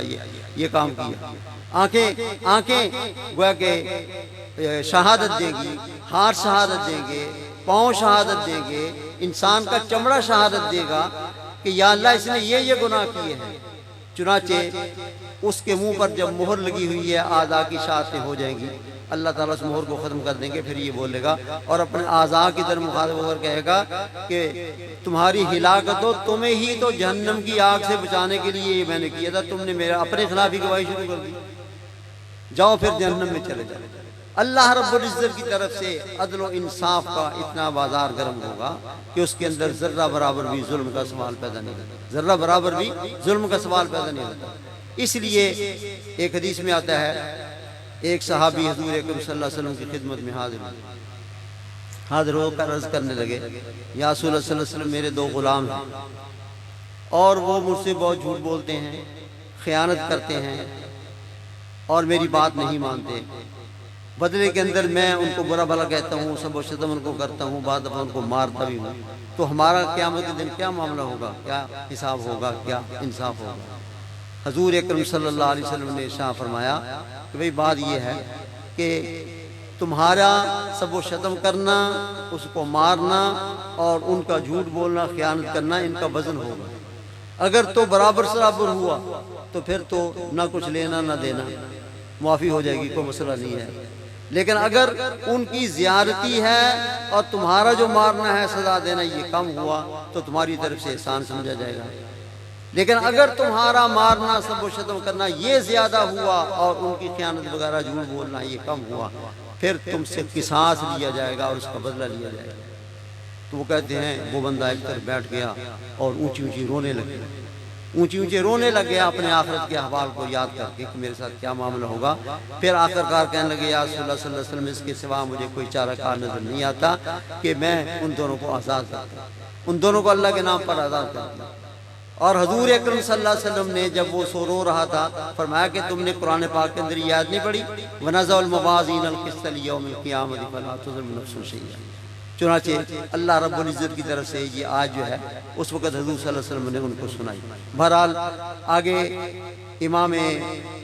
یہ کام کیا۔ آنکھیں گویا کہ شہادت دے گی، ہاتھ شہادت دیں گے، پاؤں شہادت دیں گے، انسان کا چمڑا شہادت دے گا کہ یا اللہ اس نے یہ گناہ کیے ہیں۔ چنانچہ اس کے منہ پر جب مہر لگی ہوئی ہے اعضاء کی شہادتیں ہو جائیں گی، اللہ تعالیٰ اس مہر کو ختم کر دیں گے، پھر یہ بولے گا اور اپنے اعضاء کی طرف مخاطب ہو کر کہے گا کہ تمہاری ہلاکت ہو، تمہیں ہی تو جہنم کی آگ سے بچانے کے لیے یہ میں نے کیا تھا، تم نے میرے اپنے خلاف ہی گواہی شروع کر دی، جاؤ پھر جہنم میں چلے جاؤ۔ اللہ رب العزت کی طرف سے عدل و انصاف کا اتنا بازار گرم ہوگا کہ اس کے اندر ذرہ برابر بھی ظلم کا سوال پیدا نہیں ہوتا، ذرہ برابر بھی ظلم کا سوال پیدا نہیں ہوتا۔ اس لیے ایک حدیث میں آتا ہے، ایک صحابی حضور اکرم صلی اللہ علیہ وسلم کی خدمت میں حاضر ہو کر عرض کرنے لگے، یا رسول اللہ صلی اللہ علیہ وسلم میرے دو غلام ہیں اور وہ مجھ سے بہت جھوٹ بولتے ہیں، خیانت کرتے ہیں اور میری بات نہیں مانتے، بدلے کے اندر میں ان کو برا بھلا کہتا ہوں، سب و شتم ان کو کرتا ہوں، بعض دفعہ ان کو مارتا بھی ہوں، تو ہمارا قیامت کے دن کیا معاملہ ہوگا، کیا حساب ہوگا، کیا انصاف ہوگا؟ حضور اکرم صلی اللہ علیہ وسلم نے ارشاد فرمایا کہ بھئی بات یہ ہے کہ تمہارا سب و شتم کرنا، اس کو مارنا اور ان کا جھوٹ بولنا، خیانت کرنا، ان کا وزن ہوگا۔ اگر تو برابر سرابر ہوا تو پھر تو نہ کچھ لینا نہ دینا، معافی ہو جائے گی، کوئی مسئلہ نہیں ہے۔ لیکن اگر ان کی زیارتی ہے اور تمہارا جو مارنا ہے سزا دینا یہ کم ہوا تو تمہاری طرف سے احسان سمجھا جائے گا۔ لیکن اگر تمہارا مارنا، سب و شتم کرنا یہ زیادہ ہوا اور ان کی خیانت وغیرہ جھوٹ بولنا یہ کم ہوا، پھر تم سے قصاص لیا جائے گا اور اس کا بدلہ لیا جائے گا۔ تو وہ کہتے ہیں وہ بندہ ایک طرف بیٹھ گیا اور اونچی اونچی رونے لگ گیا اپنے آخرت کے احوال کو یاد کر کے کہ میرے ساتھ کیا معاملہ ہوگا۔ پھر آخرکار کہنے لگے، یا رسول اللہ صلی اللہ علیہ وسلم اس کے سوا مجھے کوئی چارہ کار نظر نہیں آتا کہ میں ان دونوں کو آزاد کرتا، ان دونوں کو اللہ کے نام پر آزاد کرتا۔ اور حضور اکرم صلی اللہ علیہ وسلم نے جب وہ سو رو رہا تھا فرمایا کہ تم نے قرآن پاک کے اندر یہ آیت نہیں پڑھی، وَنَزَعُ الْمَوَازِينَ الْقِسْطَ لِيَوْمِ الْقِيَامَةِ فَلَا تُظْلَمُ نَفْسٌ شَيْئًا۔ چنانچہ اللہ رب العزت کی طرف سے یہ آیت جو ہے اس وقت حضور صلی اللہ علیہ وسلم نے ان کو سنائی۔ بہرحال آگے امام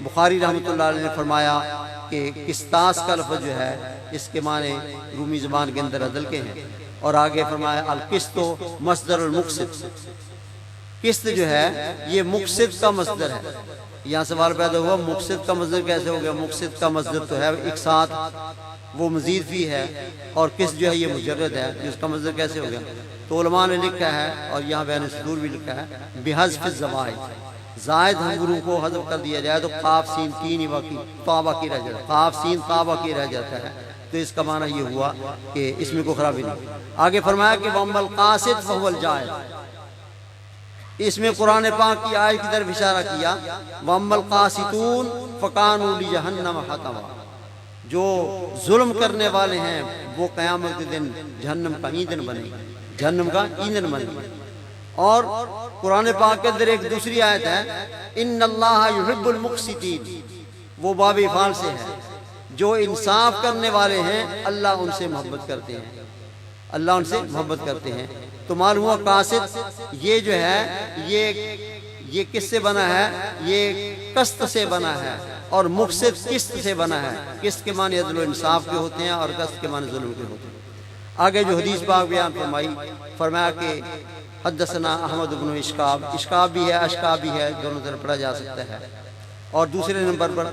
بخاری رحمۃ اللہ علیہ نے فرمایا کہ قسطاس کا لفظ جو ہے اس کے معنی رومی زبان کے اندر عدل کے ہیں، اور آگے فرمایا القسط مصدر المقسط، قسط جو ہے یہ مقسط کا مصدر ہے۔ یہاں سوال پیدا ہوا مقسط کا مصدر کیسے ہو گیا؟ مقسط کا مصدر تو ہے ایک ساتھ، وہ مزید فی ہے، اور قسط جو ہے یہ مجرد ہے، جس کا مصدر کیسے ہو گیا؟ تو علماء نے لکھا ہے اور یہاں بین صدور بھی لکھا ہے بحذف الزوائد، زائد حروف کو حذف کر دیا جائے تو قاف سین تین ہی باقی تا باقی رہ جاتا ہے، قاف سین تا باقی رہ جاتا ہے، تو اس کا معنی یہ ہوا کہ اس میں کوئی خرابی نہیں۔ آگے فرمایا کہ وَأَمَّا الْقَاسِطُ فَهُوَ الْجَائِزُ، اس میں قرآن پاک کی آیت کی طرف اشارہ کیا، وَأَمَّا الْقَاسِطُونَ فَكَانُوا لِجَهَنَّمَ حَطَبًا، جو ظلم کرنے والے ہیں وہ قیامت کے دن جہنم کا ایندھن بنے گا، جہنم کا ایندھن بنے گا۔ اور قرآن پاک کے اندر ایک دوسری آیت ہے ان اللہ یحب المقسطین، وہ باب افعال سے ہے، جو انصاف کرنے والے ہیں اللہ ان سے محبت کرتے ہیں، اللہ ان سے محبت کرتے ہیں۔ تو معلوم ہوا قاسط یہ جو ہے یہ کس سے بنا ہے؟ یہ قسط سے بنا ہے، اور مقسط قسط سے بنا ہے۔ قسط کے معنی عدل و انصاف کے ہوتے ہیں اور قسط کے معنی ظلم کے ہوتے ہیں۔ آگے جو حدیث پاک بیان فرمایا کہ حدثنا احمد بن اشکاب، اشکاب بھی ہے اشکاب بھی ہے، دونوں طرف پڑھا جا سکتا ہے۔ اور دوسرے نمبر پر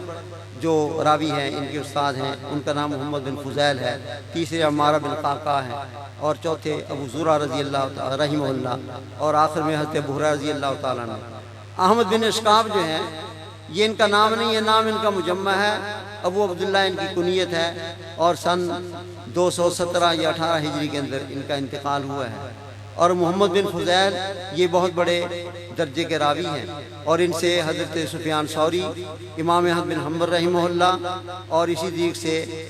جو راوی ہیں ان کے استاد ہیں ان کا نام محمد بن فضیل ہے، تیسرے عمارہ بن قعقاع ہے، اور چوتھے ابو زرع رضی اللہ تعالی رحمہ اللہ، اور آخر میں حضرت ابو ہریرہ رضی اللہ تعالیٰ عنہ۔ احمد بن اشکاب جو ہیں یہ ان کا نام نہیں ہے، نام ان کا مجمع ہے، ابو عبداللہ ان کی کنیت ہے، اور سن 217 یا 18 ہجری کے اندر ان کا انتقال ہوا ہے۔ اور محمد بن فضیل یہ بہت بڑے درجے کے راوی ہیں، اور ان سے حضرت سفیان ثوری، امام احمد بن حنبل رحمہ اللہ، اور اسی طریق سے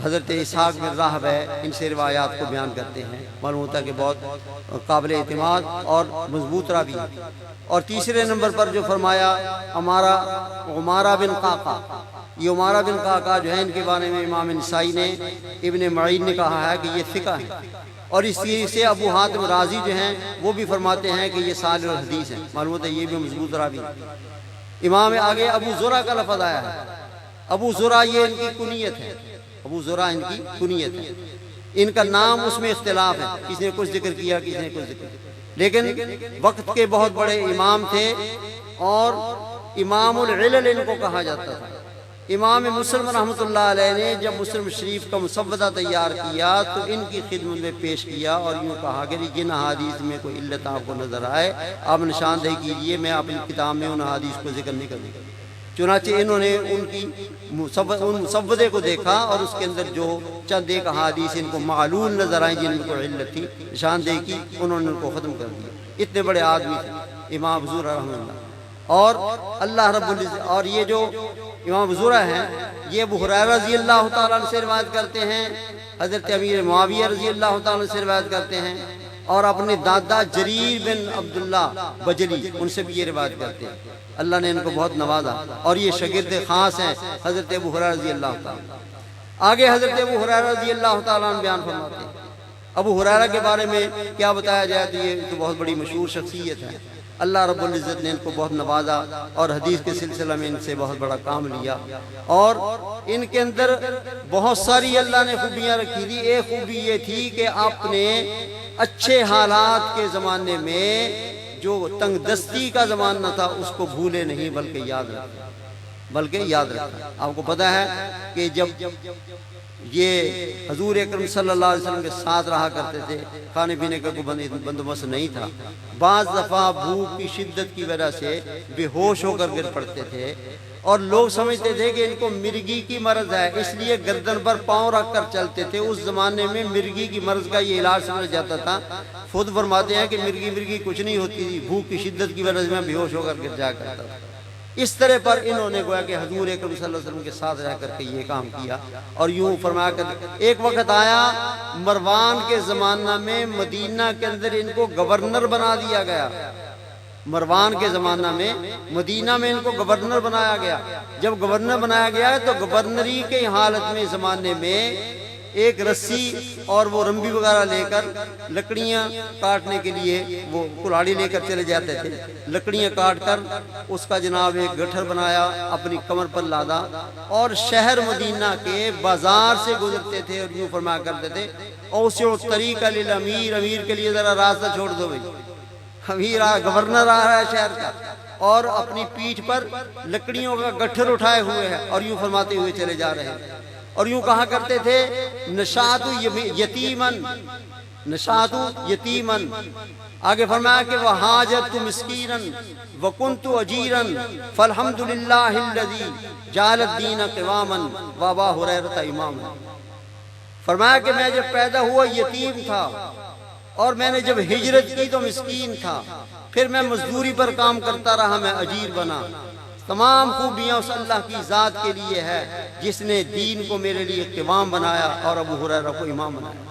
حضرت اسحاق بن راہویہ ان سے روایات کو بیان کرتے ہیں۔ معلوم ہوتا ہے کہ بہت قابل اعتماد اور مضبوط راوی ہیں۔ اور تیسرے نمبر پر جو فرمایا عمارہ بن قعقاع، یہ عمارہ بن قعقاع جو ہے ان کے بارے میں امام نسائی نے، ابن معین نے کہا ہے کہ یہ ثقہ ہے، اور اس چیز سے ابو حاتم رازی جو ہیں وہ بھی فرماتے ہیں کہ یہ صالح الحدیث ہیں۔ معلوم ہوتا ہے یہ بھی مضبوط راوی ہے۔ امام آگے ابو زرع کا لفظ آیا ہے، ابو زرع یہ ان کی کنیت ہے، ابو زرع ان کی کنیت ہے۔ ان کا نام اس میں اختلاف ہے، کسی نے کچھ ذکر کیا، کسی نے کچھ ذکر کیا، لیکن وقت کے بہت بڑے امام تھے، اور امام العلل ان کو کہا جاتا تھا۔ امام مسلم رحمۃ اللہ علیہ نے جب مسلم شریف کا مسودہ تیار کیا تو ان کی خدمت میں پیش کیا، اور یوں کہا کہ جن احادیث میں کوئی علت آپ کو نظر آئے آپ نشاندہی کیجئے، میں اپنی کتاب میں ان احادیث کو ذکر نہیں کروں گا۔ چنانچہ انہوں نے ان مسودے کو دیکھا، اور اس کے اندر جو چند ایک احادیث ان کو معلول نظر آئیں جن کو علت تھی، نشاندہی کی، انہوں نے ان کو ختم کر دیا۔ اتنے بڑے آدمی تھے امام ابو زرع رحمہ اللہ، اور اللہ رب العزت، اور یہ جو امام ابو زرع ہیں یہ ابو ہریرہ رضی اللہ تعالیٰ عنہ سے روایت کرتے ہیں، حضرت امیر معاویہ رضی اللہ تعالیٰ عنہ سے روایت کرتے ہیں، اور اپنے دادا جریر بن عبداللہ بجلی ان سے بھی یہ روایت کرتے ہیں۔ اللہ نے ان کو بہت نوازا، اور یہ شاگرد خاص ہیں حضرت ابو ہریرہ رضی اللہ تعالیٰ عنہ۔ آگے حضرت ابو ہریرہ رضی اللہ تعالیٰ عنہ بیان فرماتے ہیں۔ ابو ہریرہ کے بارے میں کیا بتایا جائے تو یہ تو بہت بڑی مشہور شخصیت ہے، اللہ رب العزت نے ان کو بہت نوازا، اور حدیث کے سلسلہ میں ان سے بہت بڑا کام لیا، اور ان کے اندر بہت ساری اللہ نے خوبیاں رکھی تھی۔ ایک خوبی یہ تھی کہ اپنے اچھے حالات کے زمانے میں جو تنگ دستی کا زمانہ تھا اس کو بھولے نہیں بلکہ یاد رکھا۔ آپ کو پتہ ہے کہ جب یہ حضور اکرم صلی اللہ علیہ وسلم کے ساتھ رہا کرتے تھے، کھانے پینے کا کوئی بندوبست نہیں تھا، بعض دفعہ بھوک کی شدت کی وجہ سے بے ہوش ہو کر گر پڑتے تھے، اور لوگ سمجھتے تھے کہ ان کو مرگی کی مرض ہے، اس لیے گردن پر پاؤں رکھ کر چلتے تھے۔ اس زمانے میں مرگی کی مرض کا یہ علاج سمجھا جاتا تھا۔ خود فرماتے ہیں کہ مرگی کچھ نہیں ہوتی تھی، بھوک کی شدت کی وجہ سے میں بے ہوش ہو کر گر جایا کرتا تھا۔ اس طرح پر انہوں نے گویا کہ حضور اکرم صلی اللہ علیہ وسلم کے ساتھ رہ کر کے یہ کام کیا، اور یوں فرمایا کہ ایک وقت آیا مروان کے زمانہ میں مدینہ کے اندر ان کو گورنر بنا دیا گیا۔ مروان کے زمانہ میں مدینہ میں ان کو گورنر بنایا گیا۔ جب گورنر بنایا گیا تو گورنری کی حالت میں زمانے میں ایک رسی اور وہ رمبی وغیرہ لے کر لکڑیاں کاٹنے کے لیے وہ کلاڑی لے کر چلے جاتے تھے، لکڑیاں کاٹ کر اس کا جناب ایک گٹھر بنایا، اپنی کمر پر لادا، اور شہر مدینہ کے بازار سے گزرتے تھے، اور یوں فرمایا کرتے تھے اوسعوا الطریق للامیر، امیر کے لیے ذرا راستہ چھوڑ دو بھائی، امیر گورنر آ رہا ہے شہر کا، اور اپنی پیٹھ پر لکڑیوں کا گٹھر اٹھائے ہوئے ہے، اور یوں فرماتے ہوئے چلے جا رہے ہیں، اور یوں کہا کرتے تھے نشات یتیمن۔ آگے فرمایا کہ وحاجت مسکینا وکنت اجیرا فالحمدللہ الذی جعل الدین قواما وابا ہریرہ اماما۔ فرمایا کہ میں جب پیدا ہوا یتیم تھا، اور میں نے جب ہجرت کی تو مسکین تھا، پھر میں مزدوری پر کام کرتا رہا، میں اجیر بنا۔ تمام خوبیاں اس اللہ کی ذات کے لیے ہے جس نے دین کو میرے لیے قوام بنایا اور ابو ہریرہ کو امام بنایا۔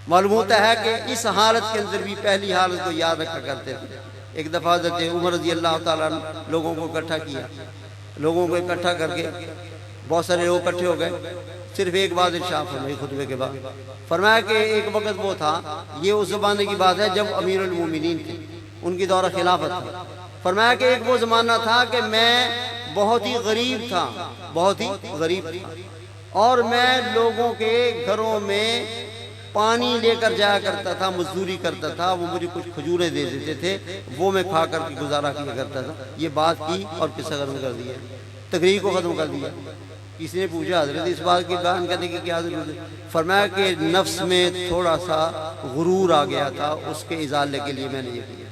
معلوم ہوتا ہے کہ اس حالت کے اندر بھی پہلی حالت کو یاد رکھا کرتے تھے۔ ایک دفعہ حضرت عمر رضی اللہ تعالیٰ عنہ لوگوں کو اکٹھا کیا، لوگوں کو اکٹھا کر کے بہت سارے لوگ اکٹھے ہو گئے، صرف ایک بات ارشاد فرمائی خطبے کے بعد، فرمایا کہ ایک وقت وہ تھا، یہ اس زمانے کی بات ہے جب امیر المومنین تھے، ان کی دورہ خلافت تھا۔ فرمایا کہ ایک وہ زمانہ تھا کہ میں بہت ہی غریب تھا، اور میں لوگوں کے گھروں میں پانی لے کر جایا کرتا تھا، مزدوری کرتا تھا، وہ مجھے کچھ کھجوریں دے دیتے تھے، وہ میں کھا کر کے گزارا کیا کرتا تھا۔ یہ بات کی اور قصہ ختم کر دیا، تقریر کو ختم کر دیا۔ کسی نے پوچھا حضرت اس بات کی بیان کرنے کی کیا ضرورت ہے؟ فرمایا کہ نفس میں تھوڑا سا غرور آ گیا تھا، اس کے ازالے کے لیے میں نے یہ کیا۔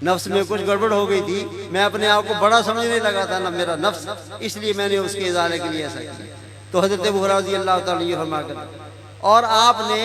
نفس میں کچھ گڑبڑ ہو گئی تھی، میں اپنے آپ کو بڑا سمجھنے لگا تھا نا میرا نفس، اس لیے میں نے اس کے ازالے کے لیے ایسا کیا۔ تو حضرت ابو ہریرہ رضی اللہ تعالیٰ عنہ فرما کر، اور آپ نے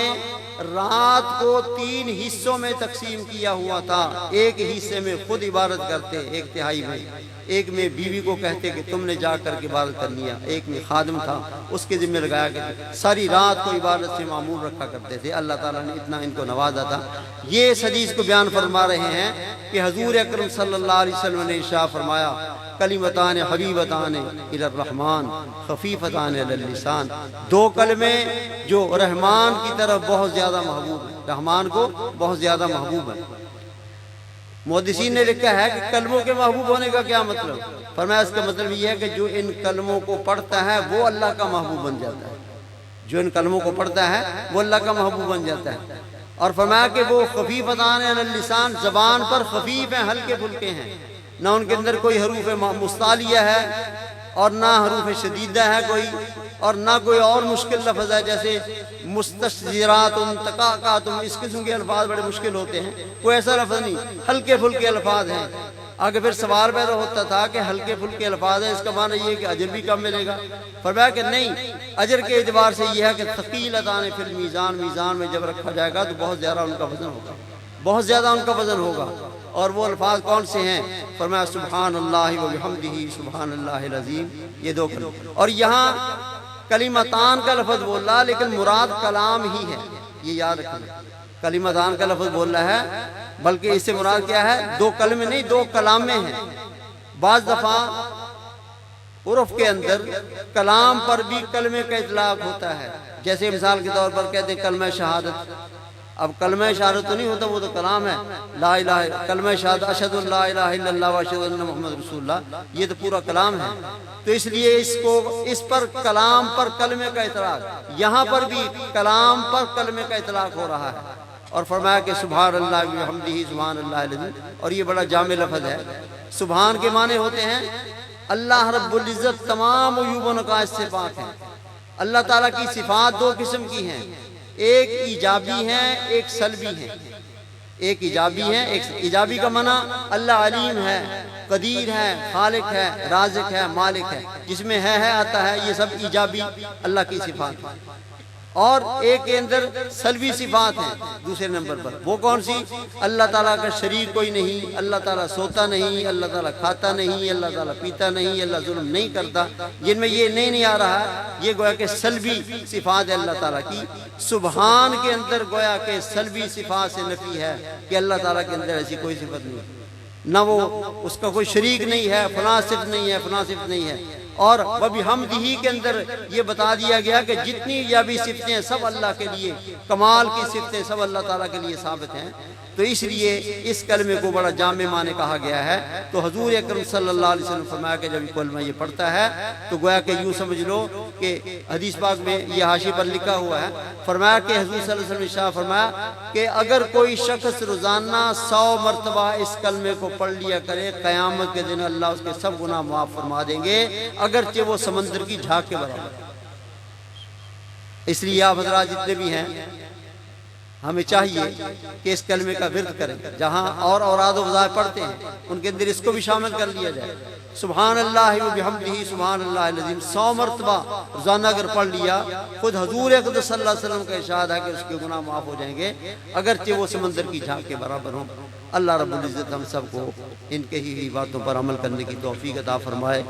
رات کو 3 حصوں میں تقسیم کیا ہوا تھا، ایک حصے میں خود عبادت کرتے، ایک تہائی میں، ایک میں بیوی کو کہتے کہ تم نے جا کر کے عبادت کر لیا، ایک میں خادم تھا اس کے ذمہ لگایا کہ ساری رات کو عبادت سے معمول رکھا کرتے تھے۔ اللہ تعالیٰ نے اتنا ان کو نوازا تھا۔ یہ اس حدیث کو بیان فرما رہے ہیں کہ حضور اکرم صلی اللہ علیہ وسلم نے ارشاد فرمایا، کلمتان حبیبتان الی الرحمن خفیفتان علی اللسان، 2 کلمے جو رحمان کی طرف بہت زیادہ محبوب ہیں، رحمان کو بہت زیادہ محبوب ہے۔ محدثین نے لکھا ہے کہ کلموں کے محبوب ہونے کا کیا مطلب؟ فرمایا اس کا مطلب یہ ہے کہ جو ان کلموں کو پڑھتا ہے وہ اللہ کا محبوب بن جاتا ہے، جو ان کلموں کو پڑھتا ہے وہ اللہ کا محبوب بن جاتا ہے۔ اور فرمایا کہ وہ خفیفتان علی اللسان، زبان پر خفیف ہیں، ہلکے پھلکے ہیں، نہ ان کے اندر کوئی حروف مستعلیہ ہے اور نہ حروف شدیدہ ہے کوئی، اور نہ کوئی اور مشکل لفظ ہے جیسے مستشزرات، تقاقات، اس قسم کے الفاظ بڑے مشکل ہوتے ہیں، کوئی ایسا لفظ نہیں، ہلکے پھلکے الفاظ ہیں۔ آگے پھر سوال پیدا ہوتا تھا کہ ہلکے پھلکے الفاظ ہیں، اس کا معنی یہ ہے کہ اجر بھی کم ملے گا؟ فرمایا کہ نہیں، اجر کے اعتبار سے یہ ہے کہ ثقیلتان فی المیزان، میزان میں جب رکھا جائے گا تو بہت زیادہ ان کا وزن ہوگا، بہت زیادہ ان کا وزن ہوگا۔ اور وہ الفاظ کون سے ہیں؟ فرمایا سبحان اللہ و بحمدہ سبحان اللہ العظیم، یہ 2 کلمے۔ اور یہاں کلمتان کا لفظ بول رہا لیکن مراد کلام ہی ہے، یہ یاد رکھنا، کلمتان کا لفظ بول رہا ہے بلکہ اس سے مراد کیا ہے؟ 2 کلمے نہیں، 2 کلامے ہیں۔ بعض دفعہ عرف کے اندر کلام پر بھی کلمے کا اطلاق ہوتا ہے، جیسے مثال کے طور پر کہتے ہیں کلمہ شہادت۔ اب کلمہ شہادت تو نہیں ہوتا، وہ تو کلام ہے، لا الہ، کلمہ شہادت اشہد ان لا الہ الا اللہ و اشہد ان محمد رسول اللہ، یہ تو پورا کلام ہے۔ تو اس لیے اس پر کلام پر کلمے کا اطلاق، یہاں پر بھی کلام پر کلمے کا اطلاق ہو رہا ہے۔ اور فرمایا کہ سبحان اللہ و بحمدہ سبحان اللہ العظیم، اور یہ بڑا جامع لفظ ہے۔ سبحان کے معنی ہوتے ہیں اللہ رب العزت تمام عیوب و نقائص سے پاک ہے۔ اللہ تعالیٰ کی صفات 2 قسم کی ہیں، ایک ایجابی ہیں، ایک سلبی ہیں۔ ایک ایجابی ہیں، ایک ایجابی کا معنی اللہ علیم ہے، قدیر ہے، خالق ہے، رازق ہے، مالک ہے، جس میں ہے آتا ہے، یہ سب ایجابی اللہ کی صفات ہیں۔ اور ایک کے اندر سلبی صفات ہیں دوسرے نمبر پر، وہ کون سی؟ اللہ تعالیٰ کا شریک کوئی نہیں، اللہ تعالیٰ سوتا نہیں، اللہ تعالیٰ کھاتا نہیں، اللہ تعالیٰ پیتا نہیں، اللہ ظلم نہیں کرتا، جن میں یہ نہیں آ رہا ہے، یہ گویا کہ سلبی صفات ہے اللہ تعالیٰ کی۔ سبحان کے اندر گویا کہ سلبی صفات سے نفی ہے کہ اللہ تعالیٰ کے اندر ایسی کوئی صفت نہیں، نہ وہ اس کا کوئی شریک نہیں ہے، فلاں صفت نہیں ہے، فلاں صفت نہیں ہے۔ اور وَبِحَمْدِهِ کے اندر یہ بتا دیا گیا کہ جتنی ایجابی صفتیں سب اللہ کے لیے، کمال کی صفتیں سب اللہ تعالیٰ کے لیے ثابت ہیں۔ تو اس لیے اس کلمے کو بڑا جامع معنی کہا گیا ہے۔ تو حضور اکرم صلی اللہ علیہ وسلم فرمایا کہ جب یہ کلمہ یہ پڑھتا ہے تو گویا کہ یوں سمجھ لو کہ حدیث پاک میں یہ حاشی پر لکھا ہوا ہے، فرمایا کہ حضور صلی اللہ علیہ وسلم نے ارشاد فرمایا کہ اگر کوئی شخص روزانہ 100 مرتبہ اس کلمے کو پڑھ لیا کرے، قیامت کے دن اللہ اس کے سب گناہ معاف فرما دیں گے، اگرچہ وہ سمندر کی جھاگ کے برابر۔ اس لیے آپ حضرات جتنے بھی ہیں ہمیں چاہیے کہ اس کلمے کا ورد کریں، جہاں اور اوراد و وظائف پڑھتے ہیں ان کے اندر اس کو بھی شامل کر لیا جائے۔ سبحان اللہ و بحمدہ سبحان اللہ العظیم 100 مرتبہ روزانہ اگر پڑھ لیا، خود حضور اقدس صلی اللہ علیہ وسلم کا ارشاد ہے کہ اس کے گناہ معاف ہو جائیں گے، اگرچہ وہ سمندر کی جھاگ کے برابر ہوں۔ اللہ رب العزت ہم سب کو ان کے ہی باتوں پر عمل کرنے کی توفیق عطا فرمائے۔